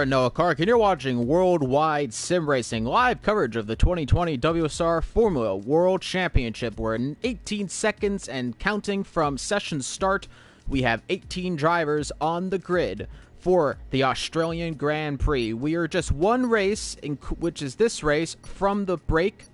Noah Clark, and you're watching Worldwide Sim Racing, live coverage of the 2020 WSR Formula World Championship. We're in 18 seconds and counting from session start. We have 18 drivers on the grid for the Australian Grand Prix. We are just one race, which is this race, from the break,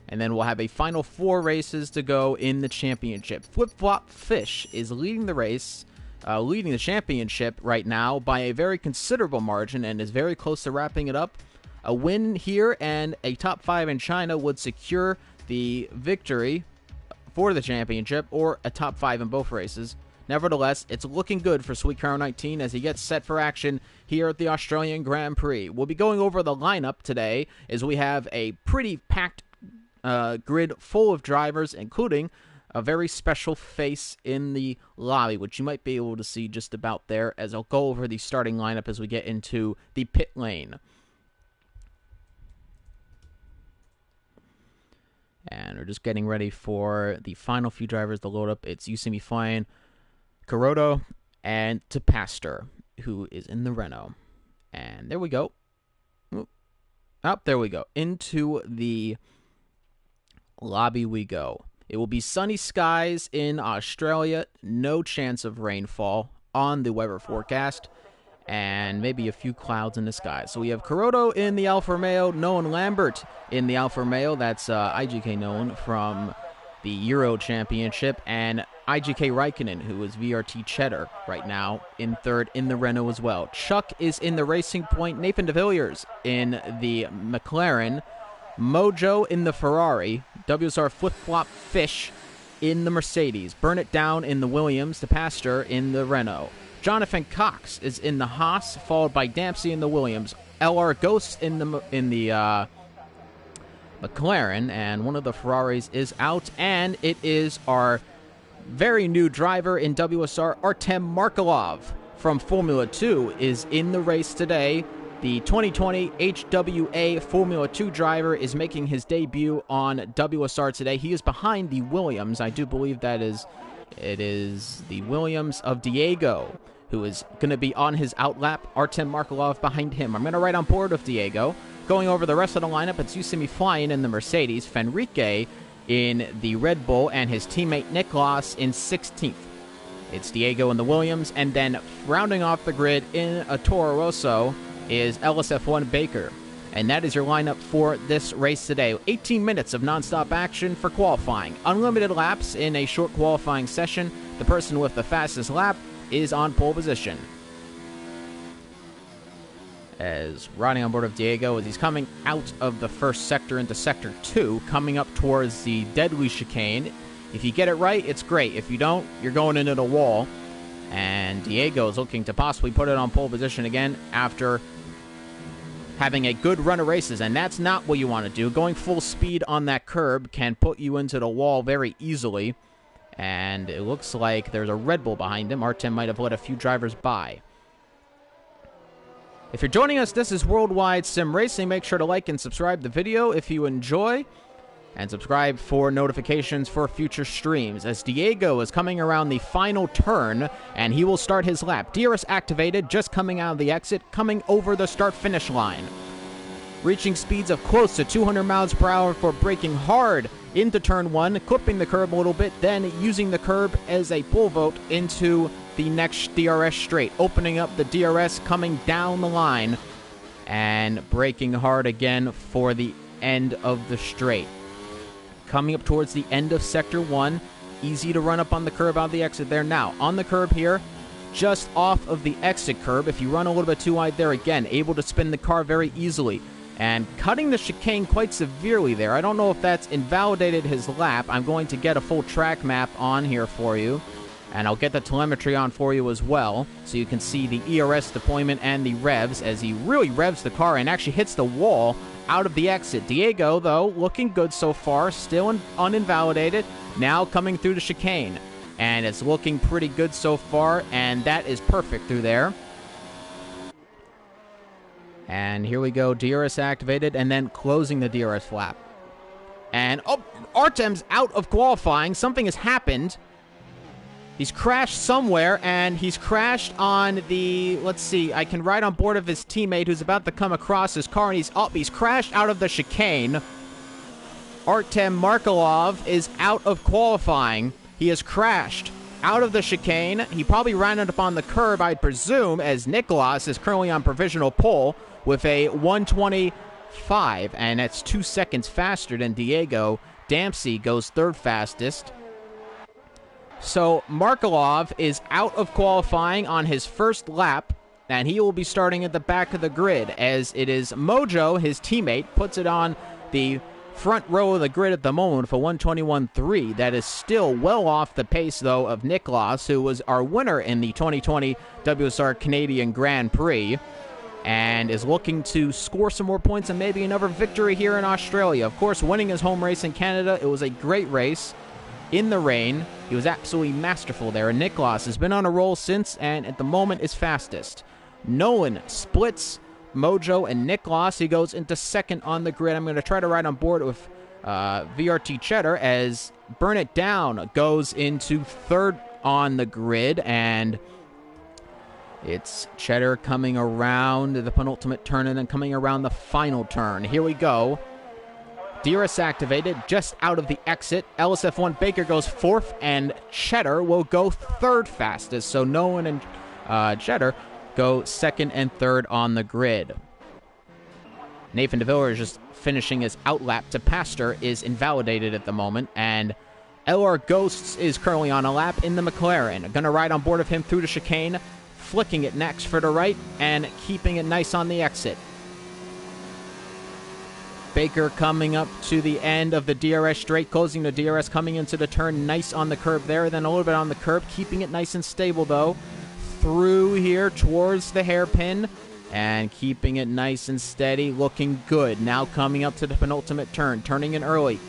and then we'll have a final 4 races to go in the championship. Flip Flop Fish is leading the race. Leading the championship right now by a very considerable margin and is very close to wrapping it up. A win here and a top 5 in China would secure the victory for the championship, or a top 5 in both races. Nevertheless, it's looking good for Sweet Car 19 as he gets set for action here at the Australian Grand Prix. We'll be going over the lineup today as we have a pretty packed grid full of drivers, including a very special face in the lobby, which you might be able to see just about there, as I'll go over the starting lineup as we get into the pit lane. And we're just getting ready for the final few drivers to load up. It's You See Me Flying, Kuroda, and Tapaster, who is in the Renault. And there we go. There we go. Into the lobby we go. It will be sunny skies in Australia, no chance of rainfall on the weather forecast, and maybe a few clouds in the sky. So we have Kuroda in the Alfa Romeo, Nolan Lambert in the Alfa Romeo, that's IGK Nolan from the Euro Championship, and IGK Raikkonen, who is VRT Cheddar right now, in third in the Renault as well. Chuck is in the Racing Point, Nathan de Villiers in the McLaren, Mojo in the Ferrari, WSR Flip-Flop Fish in the Mercedes, Burn It Down in the Williams, Tapaster in the Renault. Jonathan Cox is in the Haas, followed by Dempsey in the Williams. LR Ghost in the McLaren, and one of the Ferraris is out, and it is our very new driver in WSR, Artem Markelov from Formula 2, is in the race today. The 2020 HWA Formula 2 driver is making his debut on WSR today. He is behind the Williams. I do believe it is the Williams of Diego, who is going to be on his outlap. Artem Markelov behind him. I'm going to ride on board with Diego. Going over the rest of the lineup, it's You See Me Flying in the Mercedes, Fenrique in the Red Bull, and his teammate Niklas in 16th. It's Diego in the Williams, and then rounding off the grid in a Toro Rosso is LSF1 Baker. And that is your lineup for this race today. 18 minutes of nonstop action for qualifying. Unlimited laps in a short qualifying session. The person with the fastest lap is on pole position. As riding on board of Diego as he's coming out of the first sector into Sector 2, coming up towards the deadly chicane. If you get it right, it's great. If you don't, you're going into the wall. And Diego is looking to possibly put it on pole position again after having a good run of races, and that's not what you want to do. Going full speed on that curb can put you into the wall very easily, and it looks like there's a Red Bull behind him. Artem might have let a few drivers by. If you're joining us, this is Worldwide Sim Racing. Make sure to like and subscribe the video if you enjoy, and subscribe for notifications for future streams, as Diego is coming around the final turn, and he will start his lap. DRS activated, just coming out of the exit, coming over the start-finish line. Reaching speeds of close to 200 miles per hour for braking hard into turn 1, clipping the curb a little bit, then using the curb as a pull vote into the next DRS straight, opening up the DRS, coming down the line, and braking hard again for the end of the straight. Coming up towards the end of Sector 1. Easy to run up on the curb out of the exit there. Now, on the curb here, just off of the exit curb. If you run a little bit too wide there, again, able to spin the car very easily. And cutting the chicane quite severely there. I don't know if that's invalidated his lap. I'm going to get a full track map on here for you. And I'll get the telemetry on for you as well, so you can see the ERS deployment and the revs, as he really revs the car and actually hits the wall out of the exit. Diego, though, looking good so far, still uninvalidated, now coming through the chicane. And it's looking pretty good so far, and that is perfect through there. And here we go, DRS activated, and then closing the DRS flap. And, oh, Artem's out of qualifying. Something has happened. He's crashed somewhere, and he's crashed on the, let's see, I can ride on board of his teammate who's about to come across his car, and he's crashed out of the chicane. Artem Markelov is out of qualifying. He has crashed out of the chicane. He probably ran up on the curb, I'd presume, as Nicholas is currently on provisional pole with a 1:25, and that's 2 seconds faster than Diego. Dempsey goes third fastest. So Markelov is out of qualifying on his first lap, and he will be starting at the back of the grid, as it is Mojo, his teammate, puts it on the front row of the grid at the moment for 1:21.3. That is still well off the pace, though, of Nicholas, who was our winner in the 2020 WSR Canadian Grand Prix, and is looking to score some more points and maybe another victory here in Australia. Of course, winning his home race in Canada, it was a great race in the rain. He was absolutely masterful there, and Nicholas has been on a roll since, and at the moment is fastest. Nolan splits Mojo and Nicholas. He goes into second on the grid. I'm going to try to ride on board with VRT Cheddar, as Burn It Down goes into third on the grid, and it's Cheddar coming around the penultimate turn and then coming around the final turn. Here we go. DRS activated, just out of the exit. LSF1 Baker goes fourth, and Cheddar will go third fastest. So Nolan and Cheddar go second and third on the grid. Nathan DeViller is just finishing his outlap to Pastor, is invalidated at the moment, and LR Ghosts is currently on a lap in the McLaren. Gonna ride on board of him through the chicane, flicking it next for the right, and keeping it nice on the exit. Baker coming up to the end of the DRS straight, closing the DRS, coming into the turn, nice on the curb there, then a little bit on the curb, keeping it nice and stable, though, through here towards the hairpin, and keeping it nice and steady, looking good. Now coming up to the penultimate turn, turning in early,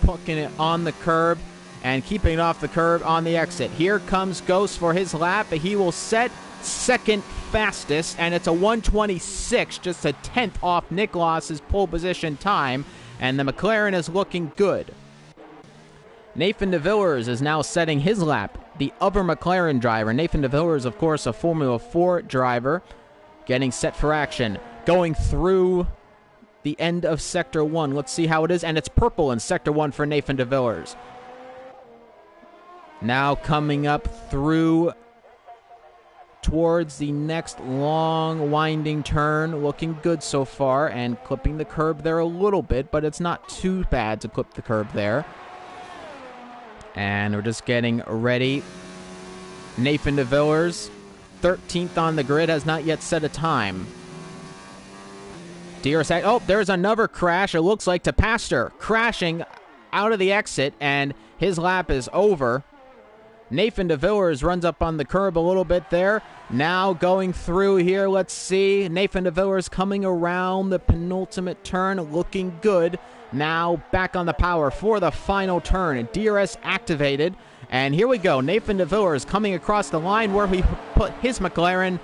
pucking it on the curb, and keeping it off the curb on the exit. Here comes Ghost for his lap. He will set second fastest, and it's a 1:26, just a tenth off Nicholas's pole position time, and the McLaren is looking good. Nathan DeVillers is now setting his lap, the upper McLaren driver. Nathan DeVillers, of course, a Formula 4 driver, getting set for action, going through the end of Sector 1. Let's see how it is, and it's purple in Sector 1 for Nathan DeVillers. Now coming up through towards the next long winding turn, looking good so far, and clipping the curb there a little bit, but it's not too bad to clip the curb there. And we're just getting ready. Nathan DeVillers, 13th on the grid, has not yet set a time. Oh, there's another crash, it looks like, to Pastor, crashing out of the exit, and his lap is over. Nathan DeVillers runs up on the curb a little bit there. Now going through here, let's see. Nathan DeVillers coming around the penultimate turn, looking good. Now back on the power for the final turn. DRS activated. And here we go. Nathan DeVillers coming across the line where he put his McLaren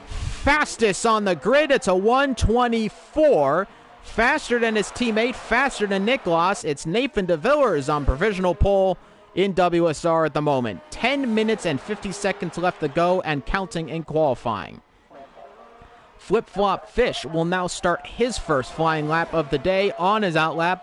fastest on the grid. It's a 1:24. Faster than his teammate, faster than Nicholas. It's Nathan DeVillers on provisional pole in WSR at the moment. 10 minutes and 50 seconds left to go and counting in qualifying. Flip Flop Fish will now start his first flying lap of the day on his outlap.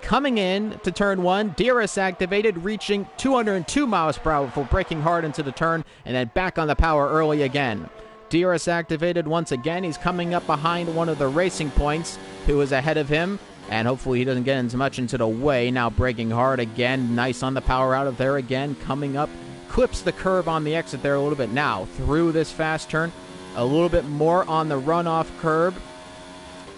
Coming in to turn 1, DRS activated, reaching 202 miles per hour before braking hard into the turn and then back on the power early again. DRS activated once again. He's coming up behind one of the Racing Points who is ahead of him, and hopefully he doesn't get as much into the way. Now braking hard again, nice on the power out of there again, coming up, clips the curb on the exit there a little bit. Now through this fast turn, a little bit more on the runoff curb.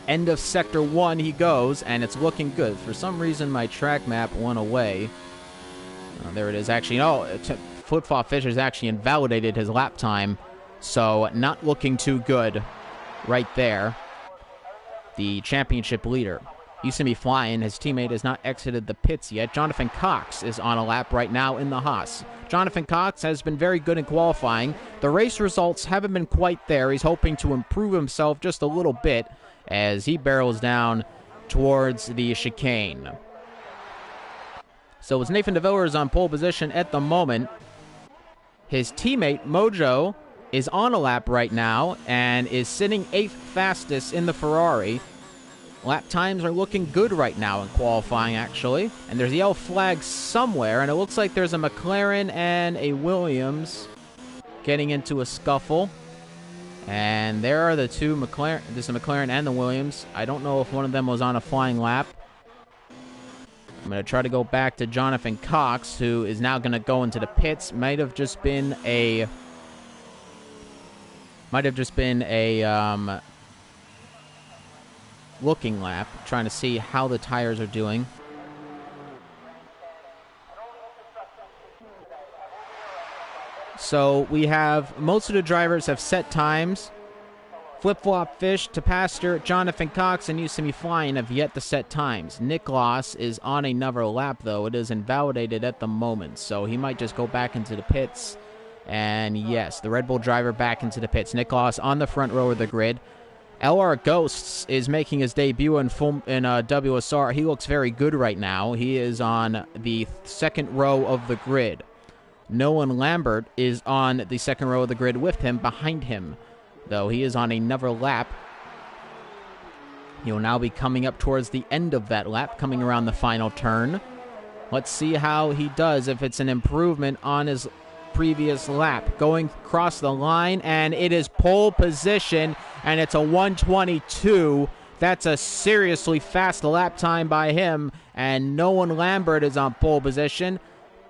End of Sector 1 he goes, and it's looking good. For some reason my track map went away. There it is. Actually, no, Flip Flop Fish has actually invalidated his lap time, so not looking too good right there. The championship leader used to be flying. His teammate has not exited the pits yet. Jonathan Cox is on a lap right now in the Haas. Jonathan Cox has been very good in qualifying. The race results haven't been quite there. He's hoping to improve himself just a little bit as he barrels down towards the chicane. So it's Nathan DeVillers on pole position at the moment. His teammate, Mojo, is on a lap right now and is sitting 8th fastest in the Ferrari. Lap times are looking good right now in qualifying, actually. And there's a yellow flag somewhere, and it looks like there's a McLaren and a Williams getting into a scuffle. And there are the two McLaren. There's a McLaren and the Williams. I don't know if one of them was on a flying lap. I'm going to try to go back to Jonathan Cox, who is now going to go into the pits. Might have just been a looking lap, trying to see how the tires are doing. So we have most of the drivers have set times. Flip-Flop Fish, to Pastor, Jonathan Cox, and Yosemite Flying have yet to set times. Nicholas is on another lap, though. It is invalidated at the moment, so he might just go back into the pits. And yes, the Red Bull driver back into the pits. Nicholas on the front row of the grid. LR Ghosts is making his debut in WSR. He looks very good right now. He is on the second row of the grid. Nolan Lambert is on the second row of the grid with him, behind him, though he is on another lap. He will now be coming up towards the end of that lap, coming around the final turn. Let's see how he does, if it's an improvement on his previous lap. Going across the line, and it is pole position, and it's a 1:22. That's a seriously fast lap time by him, and Nolan Lambert is on pole position.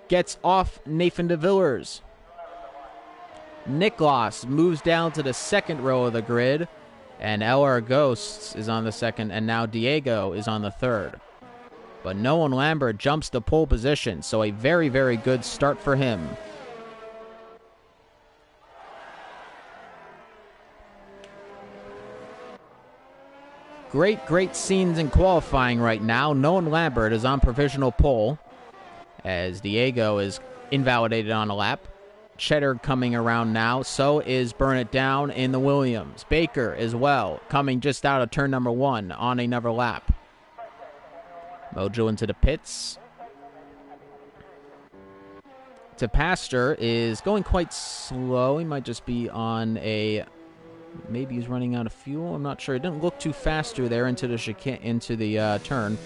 Gets off Nathan DeVillers. Nicholas moves down to the second row of the grid, and LR Ghosts is on the second, and now Diego is on the third. But Nolan Lambert jumps to pole position, so a very, very good start for him. Great scenes in qualifying right now. Nolan Lambert is on provisional pole, as Diego is invalidated on a lap. Cheddar coming around now. So is Burn It Down in the Williams. Baker as well, coming just out of turn number 1 on another lap. Mojo into the pits. To Pastor is going quite slow. He might just be on a... Maybe he's running out of fuel. I'm not sure. It didn't look too fast through there into the turn.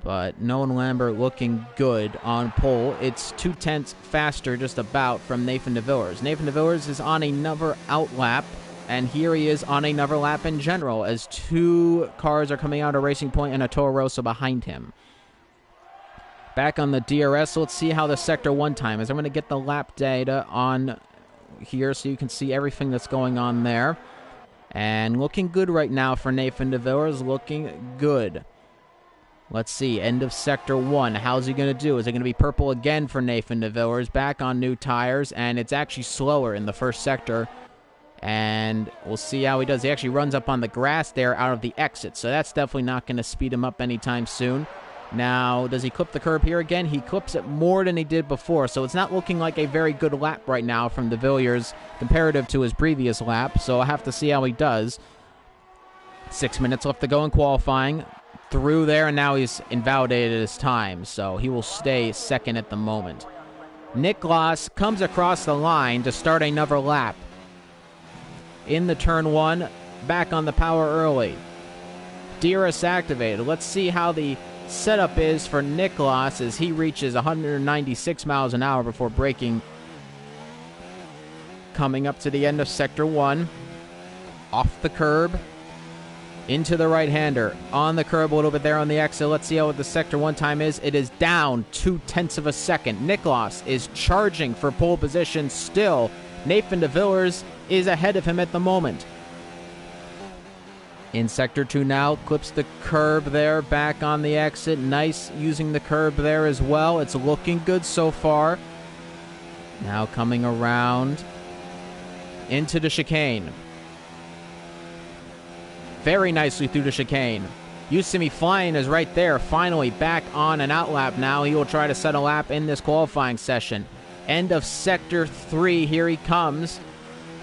But Nolan Lambert looking good on pole. It's 2/10 faster just about from Nathan DeVillers. Nathan DeVillers is on another out lap, and here he is on another lap in general, as two cars are coming out of Racing Point and a Toro Rosso behind him. Back on the DRS, let's see how the Sector 1 time is. I'm going to get the lap data on here so you can see everything that's going on there. And looking good right now for Nathan DeVillers, looking good. Let's see, end of Sector 1. How's he going to do? Is it going to be purple again for Nathan DeVillers? Back on new tires, and it's actually slower in the first sector. And we'll see how he does. He actually runs up on the grass there out of the exit, so that's definitely not going to speed him up anytime soon. Now, does he clip the curb here again? He clips it more than he did before, so it's not looking like a very good lap right now from DeVillers comparative to his previous lap, so I'll have to see how he does. 6 minutes left to go in qualifying. Through there, and now he's invalidated his time, so he will stay second at the moment. Nicholas comes across the line to start another lap. In the turn 1, back on the power early. DRS activated. Let's see how the setup is for Nicholas as he reaches 196 miles an hour before braking. Coming up to the end of Sector 1. Off the curb. Into the right-hander. On the curb a little bit there on the exit. Let's see what the Sector 1 time is. It is down 0.2 of a second. Nicholas is charging for pole position still. Nathan DeVillers is ahead of him at the moment. In Sector 2 now. Clips the curb there. Back on the exit. Nice using the curb there as well. It's looking good so far. Now coming around into the chicane. Very nicely through the chicane. Yosemite Flying is right there, finally back on an out lap now. He will try to set a lap in this qualifying session. End of Sector 3, here he comes.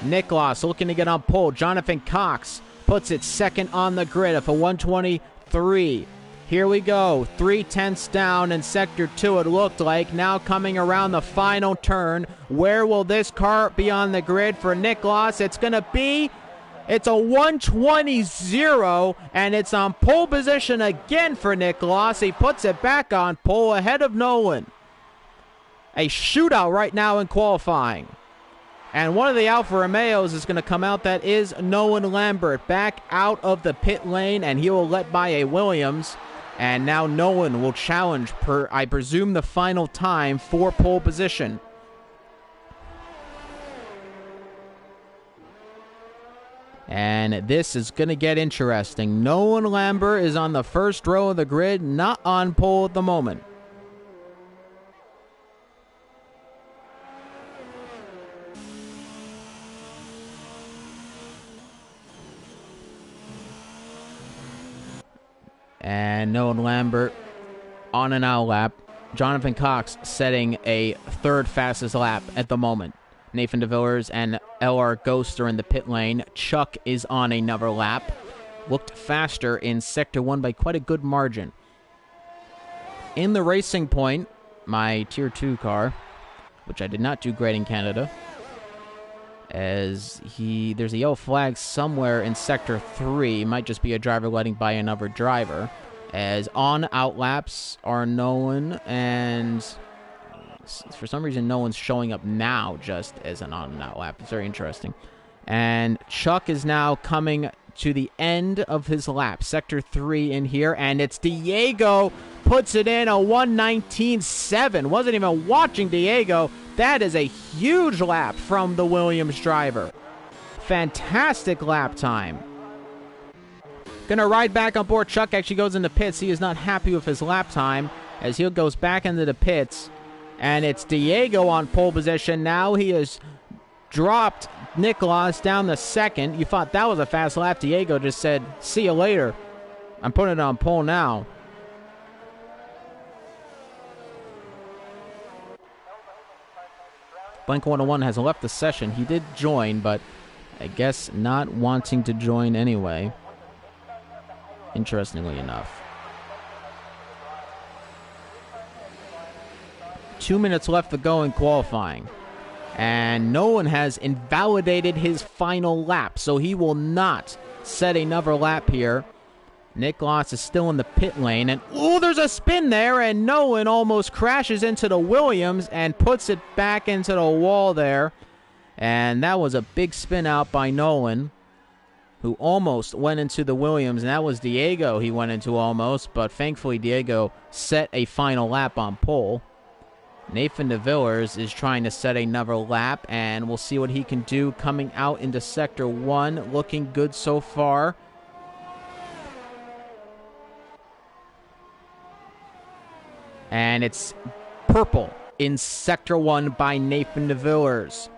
Nicholas looking to get on pole. Jonathan Cox puts it second on the grid of a 123. Here we go. 3/10 down in Sector 2, it looked like. Now coming around the final turn. Where will this car be on the grid for Nicklaus? It's going to be... It's a 120.0, and it's on pole position again for Nicklaus. He puts it back on pole ahead of Nolan. A shootout right now in qualifying. And one of the Alfa Romeos is going to come out. That is Nolan Lambert back out of the pit lane, and he will let by a Williams. And now Nolan will challenge, I presume, the final time for pole position. And this is going to get interesting. Nolan Lambert is on the first row of the grid, not on pole at the moment. And Nolan Lambert on an out lap. Jonathan Cox setting a third fastest lap at the moment. Nathan DeVillers and LR Ghost are in the pit lane. Chuck is on another lap. Looked faster in Sector 1 by quite a good margin. In the Racing Point, my Tier 2 car, which I did not do great in Canada, as there's a yellow flag somewhere in Sector 3. Might just be a driver letting by another driver. As on out laps are Nolan, and for some reason no one's showing up now just as an on and out lap. It's very interesting. And Chuck is now coming to the end of his lap. Sector 3 in here, and it's Diego puts it in a 1:19.7. Wasn't even watching Diego. That is a huge lap from the Williams driver. Fantastic lap time. Gonna ride back on board. Chuck actually goes into pits. He is not happy with his lap time as he goes back into the pits. And it's Diego on pole position. Now he has dropped Nicklaus down the second. You thought that was a fast lap. Diego just said, see you later. I'm putting it on pole now. Blank 101 has left the session. He did join, but I guess not wanting to join anyway. Interestingly enough. 2 minutes left to go in qualifying. And no one has invalidated his final lap, so he will not set another lap here. Nicklaus is still in the pit lane, and ooh, there's a spin there, and Nolan almost crashes into the Williams and puts it back into the wall there. And that was a big spin out by Nolan, who almost went into the Williams, and that was Diego he went into almost, but thankfully Diego set a final lap on pole. Nathan DeVillers is trying to set another lap, and we'll see what he can do coming out into Sector 1. Looking good so far. And it's purple in Sector 1 by Nathan DeVillers.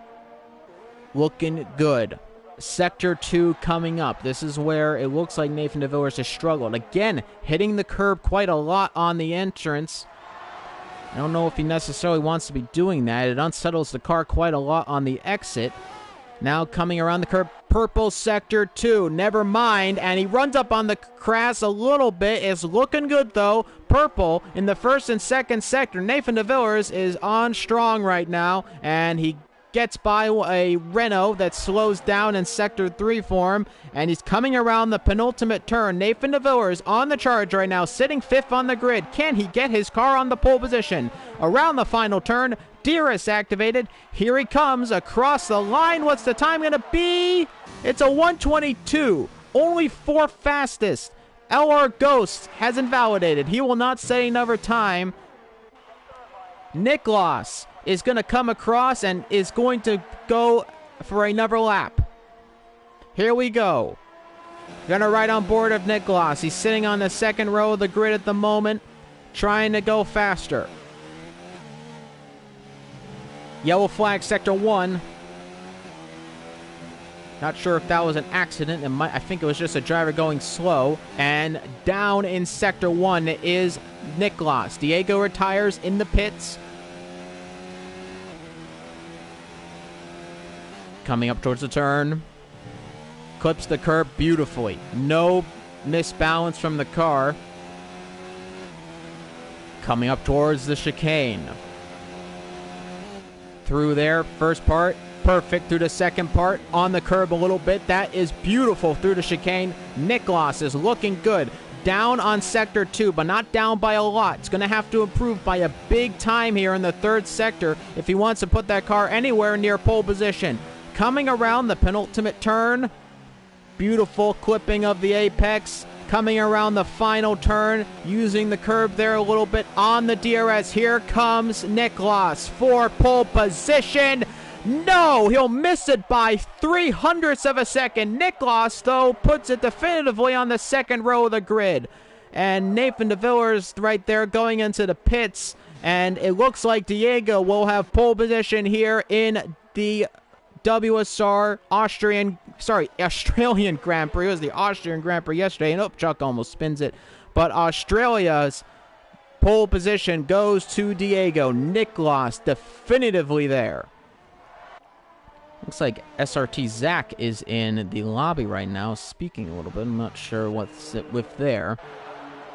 Looking good. Sector 2 coming up. This is where it looks like Nathan DeVillers has struggled. Again, hitting the curb quite a lot on the entrance. I don't know if he necessarily wants to be doing that. It unsettles the car quite a lot on the exit. Now coming around the curb, purple Sector 2. Never mind. And he runs up on the crash a little bit. It's looking good, though. Purple in the first and second sector. Nathan DeVillers is on strong right now. And he gets by a Renault that slows down in Sector 3 for him, and he's coming around the penultimate turn. Nathan DeVillers on the charge right now, sitting fifth on the grid. Can he get his car on the pole position? Around the final turn, DRS activated. Here he comes across the line. What's the time going to be? It's a 1:22. Only fourth fastest. LR Ghost has invalidated. He will not say another time. Nicklaus is going to come across and is going to go for another lap. Here we go. Going to ride on board of Nicklaus. He's sitting on the second row of the grid at the moment, trying to go faster. Yellow flag, Sector 1. Not sure if that was an accident. I think it was just a driver going slow. And down in Sector 1 is Nicklaus. Diego retires in the pits. Coming up towards the turn. Clips the curb beautifully. No misbalance from the car. coming up towards the chicane. Through there, first part, perfect through the second part, on the curb a little bit. That is beautiful through the chicane. Niklas is looking good. Down on sector 2, but not down by a lot. It's going to have to improve by a big time here in the third sector if he wants to put that car anywhere near pole position. Coming around the penultimate turn. Beautiful clipping of the apex. Coming around the final turn, using the curb there a little bit on the DRS. Here comes Niklas for pole position. No, he'll miss it by 0.03 of a second. Niklas, though, puts it definitively on the second row of the grid. And Nathan de Villers right there going into the pits. And it looks like Diego will have pole position here in the WSR Australian Grand Prix. It was the Austrian Grand Prix yesterday, and Chuck almost spins it. But Australia's pole position goes to Diego. Niklas definitively there. Looks like SRT Zach is in the lobby right now, speaking a little bit. I'm not sure what's with there,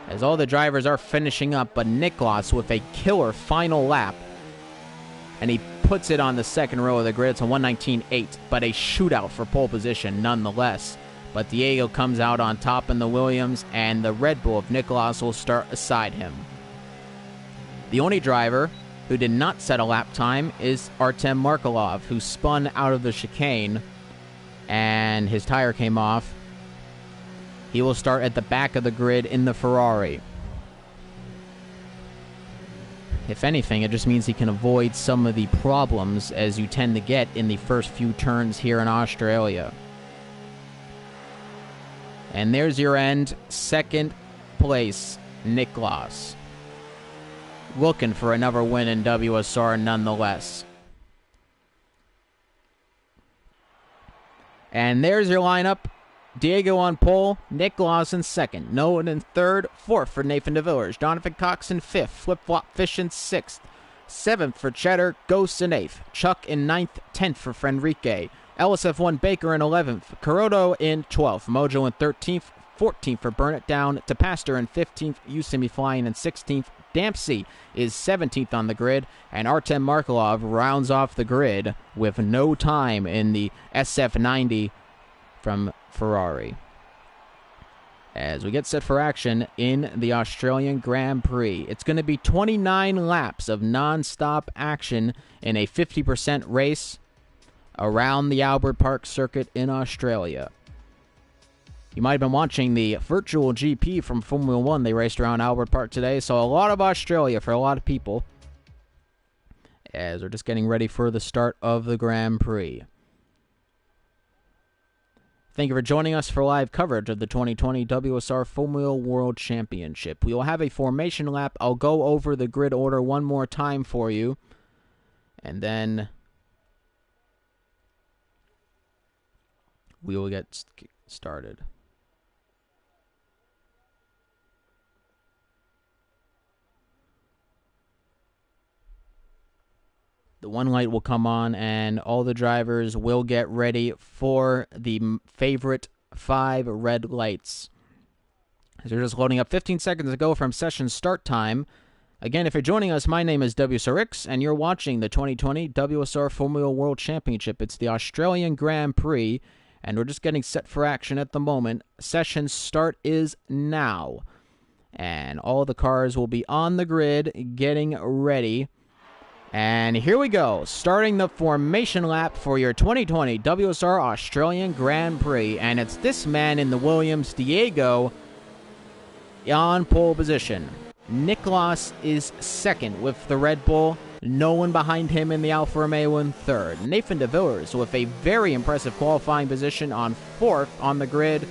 as all the drivers are finishing up, but Niklas with a killer final lap. And he puts it on the second row of the grid. It's a 1:19.8, but a shootout for pole position nonetheless. But Diego comes out on top in the Williams, and the Red Bull of Niklas will start aside him. The only driver who did not set a lap time is Artem Markelov, who spun out of the chicane, and his tire came off. He will start at the back of the grid in the Ferrari. If anything, it just means he can avoid some of the problems as you tend to get in the first few turns here in Australia. And there's your end. Second place, Niklas. Looking for another win in WSR nonetheless. And there's your lineup. Diego on pole, Niklas in second, Nolan in third, fourth for Nathan de Villers, Jonathan Cox in fifth, Flip-Flop Fish in sixth, seventh for Cheddar, Ghost in eighth, Chuck in ninth, 10th for Frenrique, LSF1 Baker in 11th, Caroto in 12th, Mojo in 13th, 14th for Burn It Down, Tapaster in 15th, Usimi Flying in 16th, Dempsey is 17th on the grid, and Artem Markelov rounds off the grid with no time in the SF90 from Ferrari. As we get set for action in the Australian Grand Prix, it's going to be 29 laps of non-stop action in a 50% race around the Albert Park circuit in Australia. You might have been watching the virtual GP from Formula 1. They raced around Albert Park today, so a lot of Australia for a lot of people, as we're just getting ready for the start of the Grand Prix. Thank you for joining us for live coverage of the 2020 WSR Formula World Championship. We will have a formation lap. I'll go over the grid order one more time for you, and then we will get started. The one light will come on, and all the drivers will get ready for the favorite 5 red lights. So they're just loading up 15 seconds ago from session start time. Again, if you're joining us, my name is WSRX, and you're watching the 2020 WSR Formula World Championship. It's the Australian Grand Prix, and we're just getting set for action at the moment. Session start is now. And all the cars will be on the grid getting ready. And here we go, starting the formation lap for your 2020 WSR Australian Grand Prix. And it's this man in the Williams, Diego, on pole position. Niklas is second with the Red Bull. No one behind him in the Alfa Romeo in third. Nathan de Villers with a very impressive qualifying position on fourth on the grid.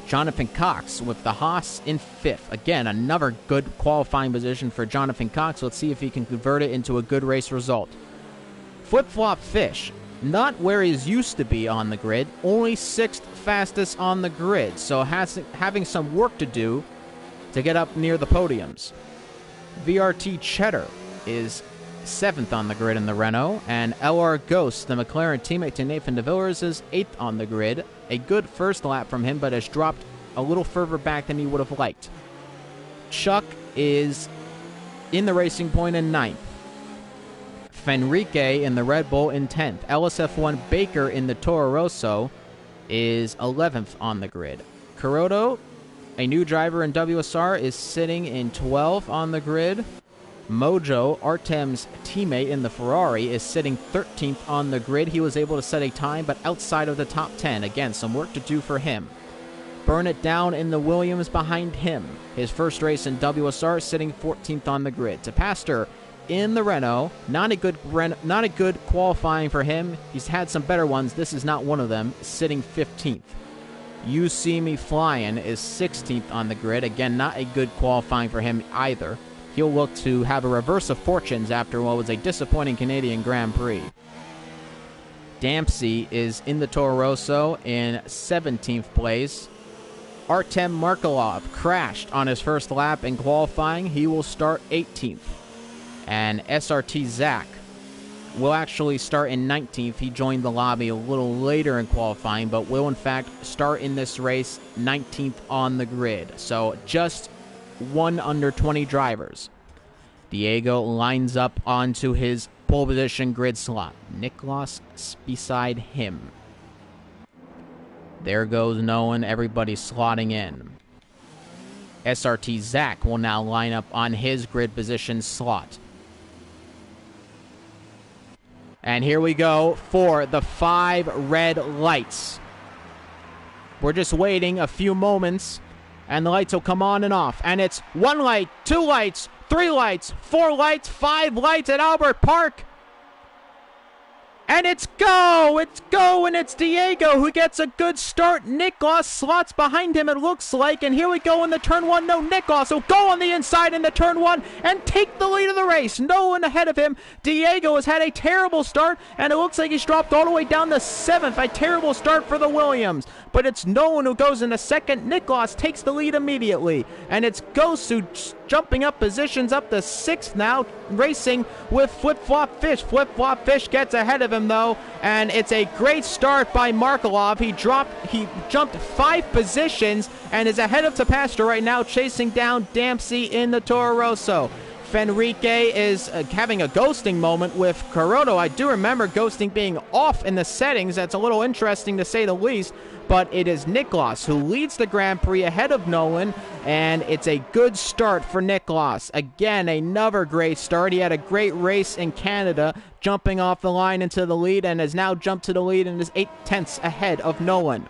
Jonathan Cox with the Haas in fifth. Again, another good qualifying position for Jonathan Cox. Let's see if he can convert it into a good race result. Flip-Flop Fish, not where he's used to be on the grid, only 6th fastest on the grid, so having some work to do to get up near the podiums. VRT Cheddar is 7th on the grid in the Renault, and LR Ghost, the McLaren teammate to Nathan de Villers, is 8th on the grid. A good first lap from him, but has dropped a little further back than he would have liked. Chuck is in the Racing Point in 9th. Fenrique in the Red Bull in 10th. LSF1 Baker in the Toro Rosso is 11th on the grid. Kuroda, a new driver in WSR, is sitting in 12th on the grid. Mojo, Artem's teammate in the Ferrari, is sitting 13th on the grid. He was able to set a time, but outside of the top 10. Again, some work to do for him. Burn It Down in the Williams behind him. His first race in WSR, sitting 14th on the grid. Tapaster in the Renault, not a good qualifying for him. He's had some better ones. This is not one of them, sitting 15th. You See Me Flying is 16th on the grid. Again, not a good qualifying for him either. He'll look to have a reverse of fortunes after what was a disappointing Canadian Grand Prix. Dempsey is in the Toro Rosso in 17th place. Artem Markelov crashed on his first lap in qualifying. He will start 18th. And SRT Zach will actually start in 19th. He joined the lobby a little later in qualifying, but will in fact start in this race 19th on the grid. So just one under 20 drivers. Diego lines up onto his pole position grid slot. Niklas beside him. There goes Nolan. Everybody slotting in. SRT Zach will now line up on his grid position slot. And here we go for the 5 red lights. We're just waiting a few moments, and the lights will come on and off. And it's 1 light, 2 lights, 3 lights, 4 lights, 5 lights at Albert Park. And it's go! It's go, and it's Diego who gets a good start. Niklas slots behind him, it looks like. And here we go in the turn 1. No, Niklas will go on the inside in the turn 1 and take the lead of the race. No one ahead of him. Diego has had a terrible start, and it looks like he's dropped all the way down to 7th. A terrible start for the Williams. But it's Nolan who goes into 2nd. Niklas takes the lead immediately. And it's Gosu jumping up positions up to 6th now, racing with Flip-Flop Fish. Flip-Flop Fish gets ahead of him, though, and it's a great start by Markelov. He jumped 5 positions and is ahead of Tapaster right now, chasing down Dempsey in the Toro Rosso. Fenrique is having a ghosting moment with Kuroda. I do remember ghosting being off in the settings. That's a little interesting to say the least, but it is Niklas who leads the Grand Prix ahead of Nolan, and it's a good start for Niklas. Again, another great start. He had a great race in Canada, jumping off the line into the lead, and has now jumped to the lead and is 8/10 ahead of Nolan.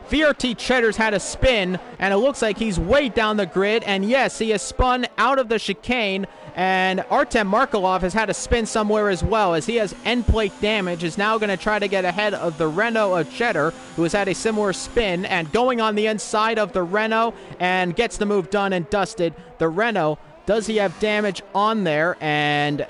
VRT Cheddar's had a spin, and it looks like he's way down the grid, and yes, he has spun out of the chicane, and Artem Markelov has had a spin somewhere as well, as he has end plate damage, is now going to try to get ahead of the Renault of Cheddar, who has had a similar spin, and going on the inside of the Renault, and gets the move done and dusted. The Renault, does he have damage on there? And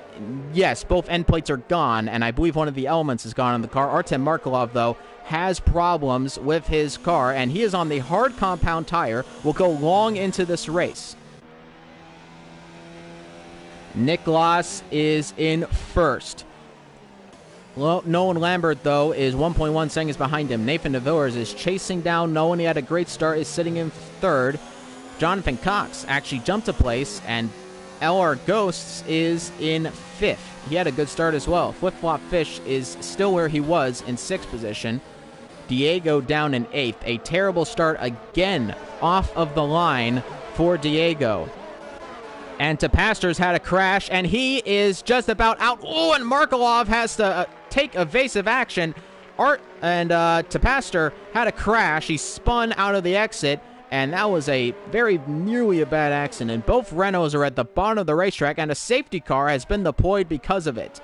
yes, both end plates are gone, and I believe one of the elements is gone on the car. Artem Markelov, though, has problems with his car, and he is on the hard compound tire, will go long into this race. Niklas is in first. Nolan Lambert, though, is 1.1 seconds behind him. Nathan DeVillers is chasing down Nolan. He had a great start, is sitting in third. Jonathan Cox actually jumped a place, and LR Ghosts is in 5th. He had a good start as well. Flip-Flop Fish is still where he was in 6th position. Diego down in 8th. A terrible start again off of the line for Diego. And Tapaster's had a crash, and he is just about out. Oh, and Markelov has to take evasive action. Tapaster had a crash. He spun out of the exit, and that was a very nearly a bad accident. Both Renaults are at the bottom of the racetrack, and a safety car has been deployed because of it,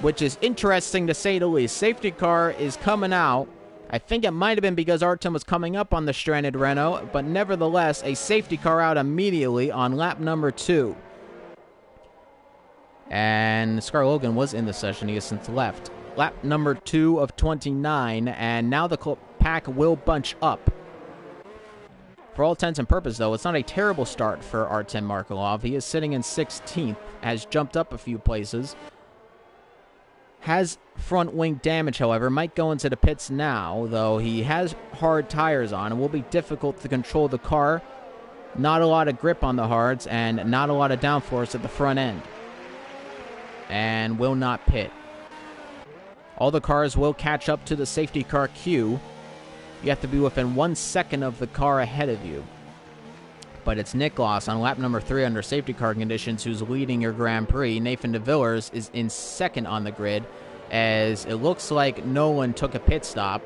which is interesting to say the least. Safety car is coming out. I think it might have been because Artem was coming up on the stranded Renault, but nevertheless, a safety car out immediately on lap number 2. And Scar Logan was in the session. He has since left. Lap number 2 of 29, and now the pack will bunch up. For all intents and purposes, though, it's not a terrible start for Artem Markelov. He is sitting in 16th, has jumped up a few places. Has front wing damage, however, might go into the pits now, though he has hard tires on. It will be difficult to control the car not a lot of grip on the hards, and not a lot of downforce at the front end. And will not pit. All the cars will catch up to the safety car queue. You have to be within 1 second of the car ahead of you. But it's Nicklaus on lap number 3 under safety car conditions who's leading your Grand Prix. Nathan de Villers is in second on the grid, as it looks like Nolan took a pit stop.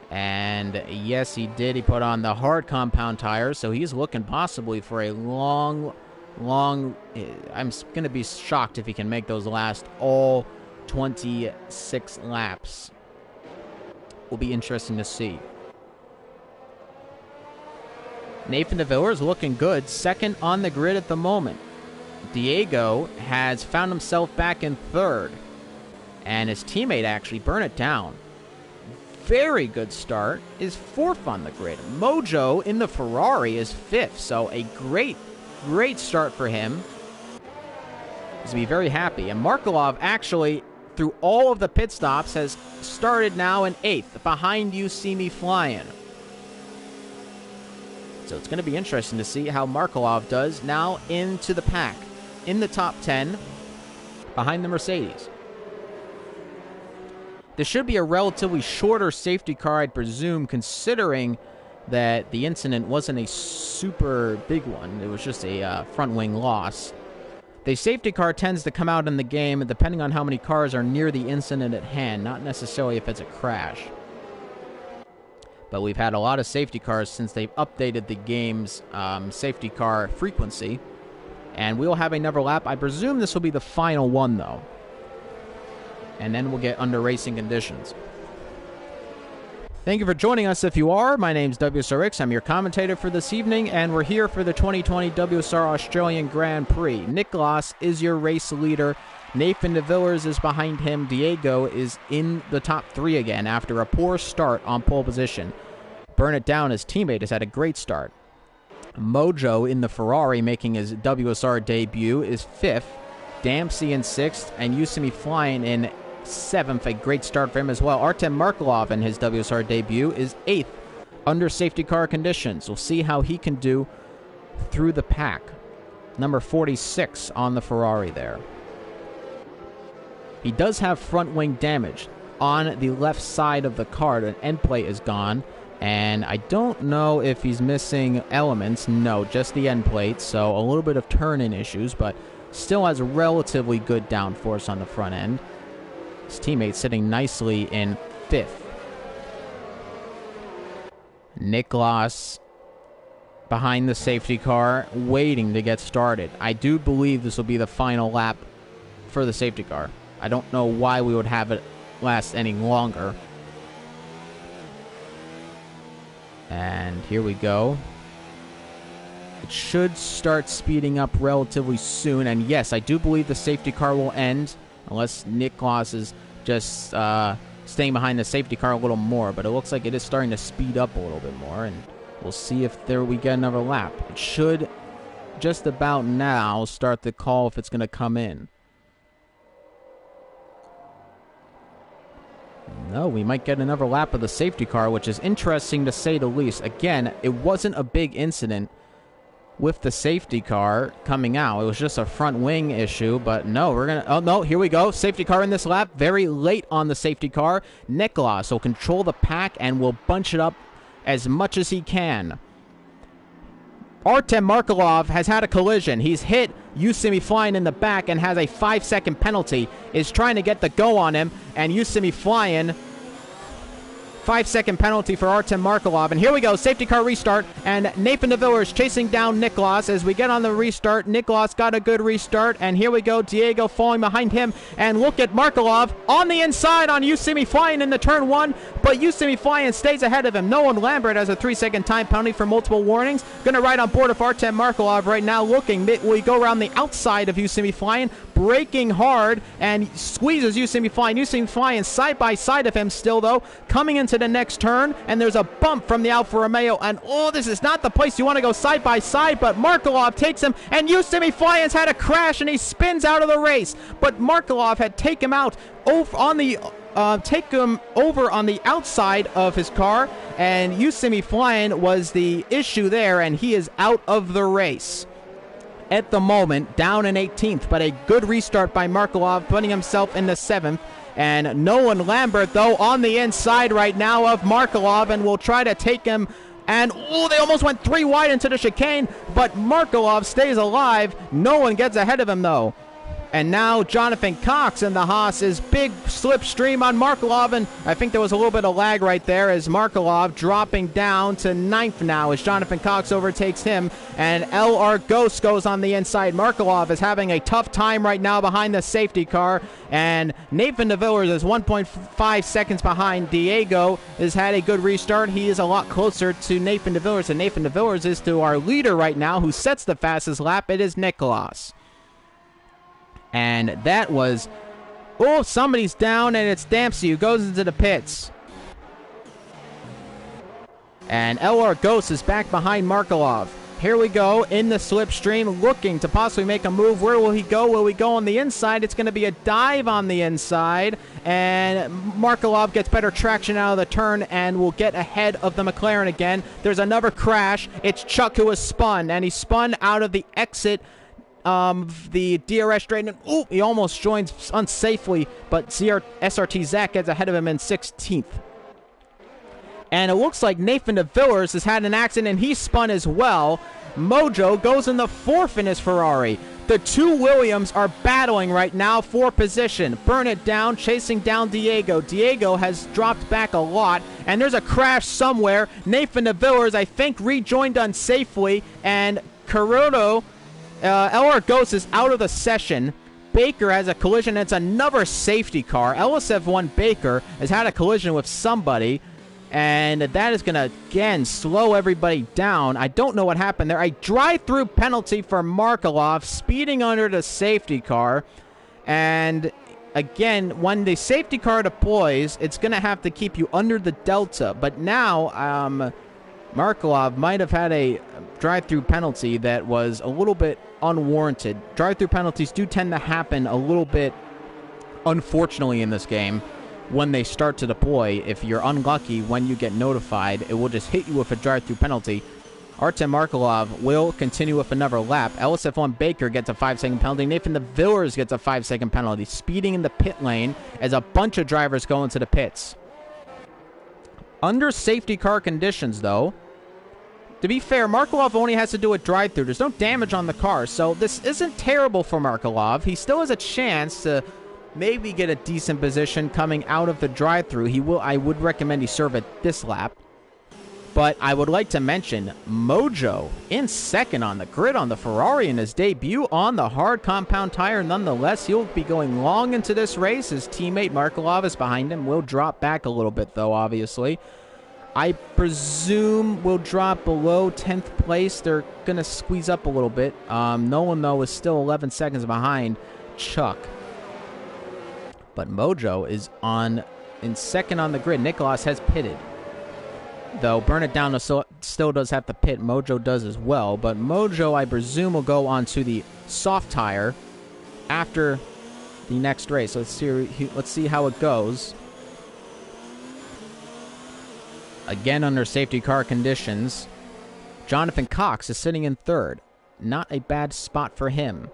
And yes, he did. He put on the hard compound tires, so he's looking possibly for a long... I'm going to be shocked if he can make those last all 26 laps. Will be interesting to see. Nathan de Villers looking good, second on the grid at the moment. Diego has found himself back in third, and his teammate actually, Burn It Down, very good start, is fourth on the grid. Mojo in the Ferrari is fifth, so a great start for him. He's going to be very happy. And Markelov actually, through all of the pit stops, has started now in 8th. Behind You See Me Flying. So it's going to be interesting to see how Markelov does now into the pack. In the top 10, behind the Mercedes. This should be a relatively shorter safety car, I'd presume, considering that the incident wasn't a super big one. It was just a front wing loss. The safety car tends to come out in the game depending on how many cars are near the incident at hand, not necessarily if it's a crash. But we've had a lot of safety cars since they've updated the game's safety car frequency. And we'll have another lap. I presume this will be the final one, though. And then we'll get under racing conditions. Thank you for joining us if you are. My name's WSRX. I'm your commentator for this evening, and we're here for the 2020 WSR Australian Grand Prix. Nicklaus is your race leader. Nathan de Villers is behind him. Diego is in the top 3 again after a poor start on pole position. Burn It Down, his teammate, has had a great start. Mojo in the Ferrari making his WSR debut is 5th. Dempsey in 6th, and You See Me Flying in 7th, a great start for him as well. Artem Markelov in his WSR debut is 8th under safety car conditions. We'll see how he can do through the pack. Number 46 on the Ferrari there. He does have front wing damage on the left side of the car. The end plate is gone, and I don't know if he's missing elements. No, just the end plate, so a little bit of turn-in issues, but still has relatively good downforce on the front end. His teammate sitting nicely in 5th. Nicklaus behind the safety car, waiting to get started. I do believe this will be the final lap for the safety car. I don't know why we would have it last any longer. And here we go. It should start speeding up relatively soon. And yes, I do believe the safety car will end, unless Nicklaus is just staying behind the safety car a little more. But it looks like it is starting to speed up a little bit more. And we'll see if we get another lap. It should just about now start the call if it's going to come in. No, we might get another lap of the safety car, which is interesting to say the least. Again, it wasn't a big incident with the safety car coming out. It was just a front wing issue, but no, we're going to... Oh, no, here we go. Safety car in this lap. Very late on the safety car. Nicklaus will control the pack and will bunch it up as much as he can. Artem Markelov has had a collision. He's hit You See Me Flying in the back and has a 5-second penalty. Is trying to get the go on him, and You See Me Flying, 5-second penalty for Artem Markelov. And here we go, safety car restart, and Nathan de Villers chasing down Nicklaus. As we get on the restart, Nicklaus got a good restart, and here we go, Diego falling behind him. And look at Markelov on the inside on You See Me Flying in the turn 1, but You See Me Flying stays ahead of him. Nolan Lambert has a 3-second time penalty for multiple warnings. Going to ride on board of Artem Markelov right now, looking. We go around the outside of You See Me Flying, braking hard, and squeezes You See Me Flying. You See Me Flying side by side of him still, though, coming into the next turn, and there's a bump from the Alfa Romeo, and oh, this is not the place you want to go side by side, but Markelov takes him, and You See Me Flying has had a crash, and he spins out of the race, but Markelov had taken him out on the take him over on the outside of his car, and You See Me Flying was the issue there, and he is out of the race at the moment, down in 18th, but a good restart by Markelov, putting himself in the 7th. And Nolan Lambert, though, on the inside right now of Markelov, and will try to take him. And, they almost went 3 wide into the chicane, but Markelov stays alive. No one gets ahead of him, though. And now Jonathan Cox in the Haas is big slipstream on Markelov, and I think there was a little bit of lag right there as Markelov dropping down to 9th now as Jonathan Cox overtakes him, and LR Ghost goes on the inside. Markelov is having a tough time right now behind the safety car, and Nathan DeVillers is 1.5 seconds behind. Diego has had a good restart. He is a lot closer to Nathan DeVillers, and Nathan DeVillers is to our leader right now who sets the fastest lap. It is Nicholas. And that was, somebody's down, and it's Dempsey who goes into the pits. And LR Ghost is back behind Markelov. Here we go in the slipstream, looking to possibly make a move. Where will he go? Will he go on the inside? It's going to be a dive on the inside, and Markelov gets better traction out of the turn and will get ahead of the McLaren again. There's another crash. It's Chuck who was spun, and he spun out of the exit the DRS straight, and he almost joins unsafely, but SRT Zach gets ahead of him in 16th. And it looks like Nathan DeVillers has had an accident, and he spun as well. Mojo goes in the 4th in his Ferrari. The 2 Williams are battling right now for position. Burn It Down chasing down Diego. Diego has dropped back a lot, and there's a crash somewhere. Nathan DeVillers, I think, rejoined unsafely, and Carotto, LR Ghost is out of the session. Baker has a collision. It's another safety car. LSF1 Baker has had a collision with somebody, and that is going to, again, slow everybody down. I don't know what happened there. A drive-through penalty for Markelov, speeding under the safety car. And, again, when the safety car deploys, it's going to have to keep you under the delta. But now, Markelov might have had a drive-through penalty that was a little bit unwarranted. Drive-through penalties do tend to happen a little bit, unfortunately, in this game when they start to deploy. If you're unlucky when you get notified, it will just hit you with a drive-through penalty. Artem Markelov will continue with another lap. LSF1 Baker gets a 5-second penalty. Nathan DeVillers gets a 5-second penalty. Speeding in the pit lane as a bunch of drivers go into the pits. Under safety car conditions, though, to be fair, Markelov only has to do a drive-through. There's no damage on the car, so this isn't terrible for Markelov. He still has a chance to maybe get a decent position coming out of the drive-through. I would recommend he serve at this lap. But I would like to mention Mojo in 2nd on the grid on the Ferrari in his debut on the hard compound tire. Nonetheless, he'll be going long into this race. His teammate Markelov is behind him. Will drop back a little bit, though, obviously. I presume will drop below 10th place. They're going to squeeze up a little bit. Nolan, though, is still 11 seconds behind Chuck. But Mojo is in 2nd on the grid. Nicholas has pitted. Though Burn It Down still does have to pit. Mojo does as well. But Mojo, I presume, will go on to the soft tire after the next race. Let's see how it goes. Again, under safety car conditions, Jonathan Cox is sitting in 3rd. Not a bad spot for him.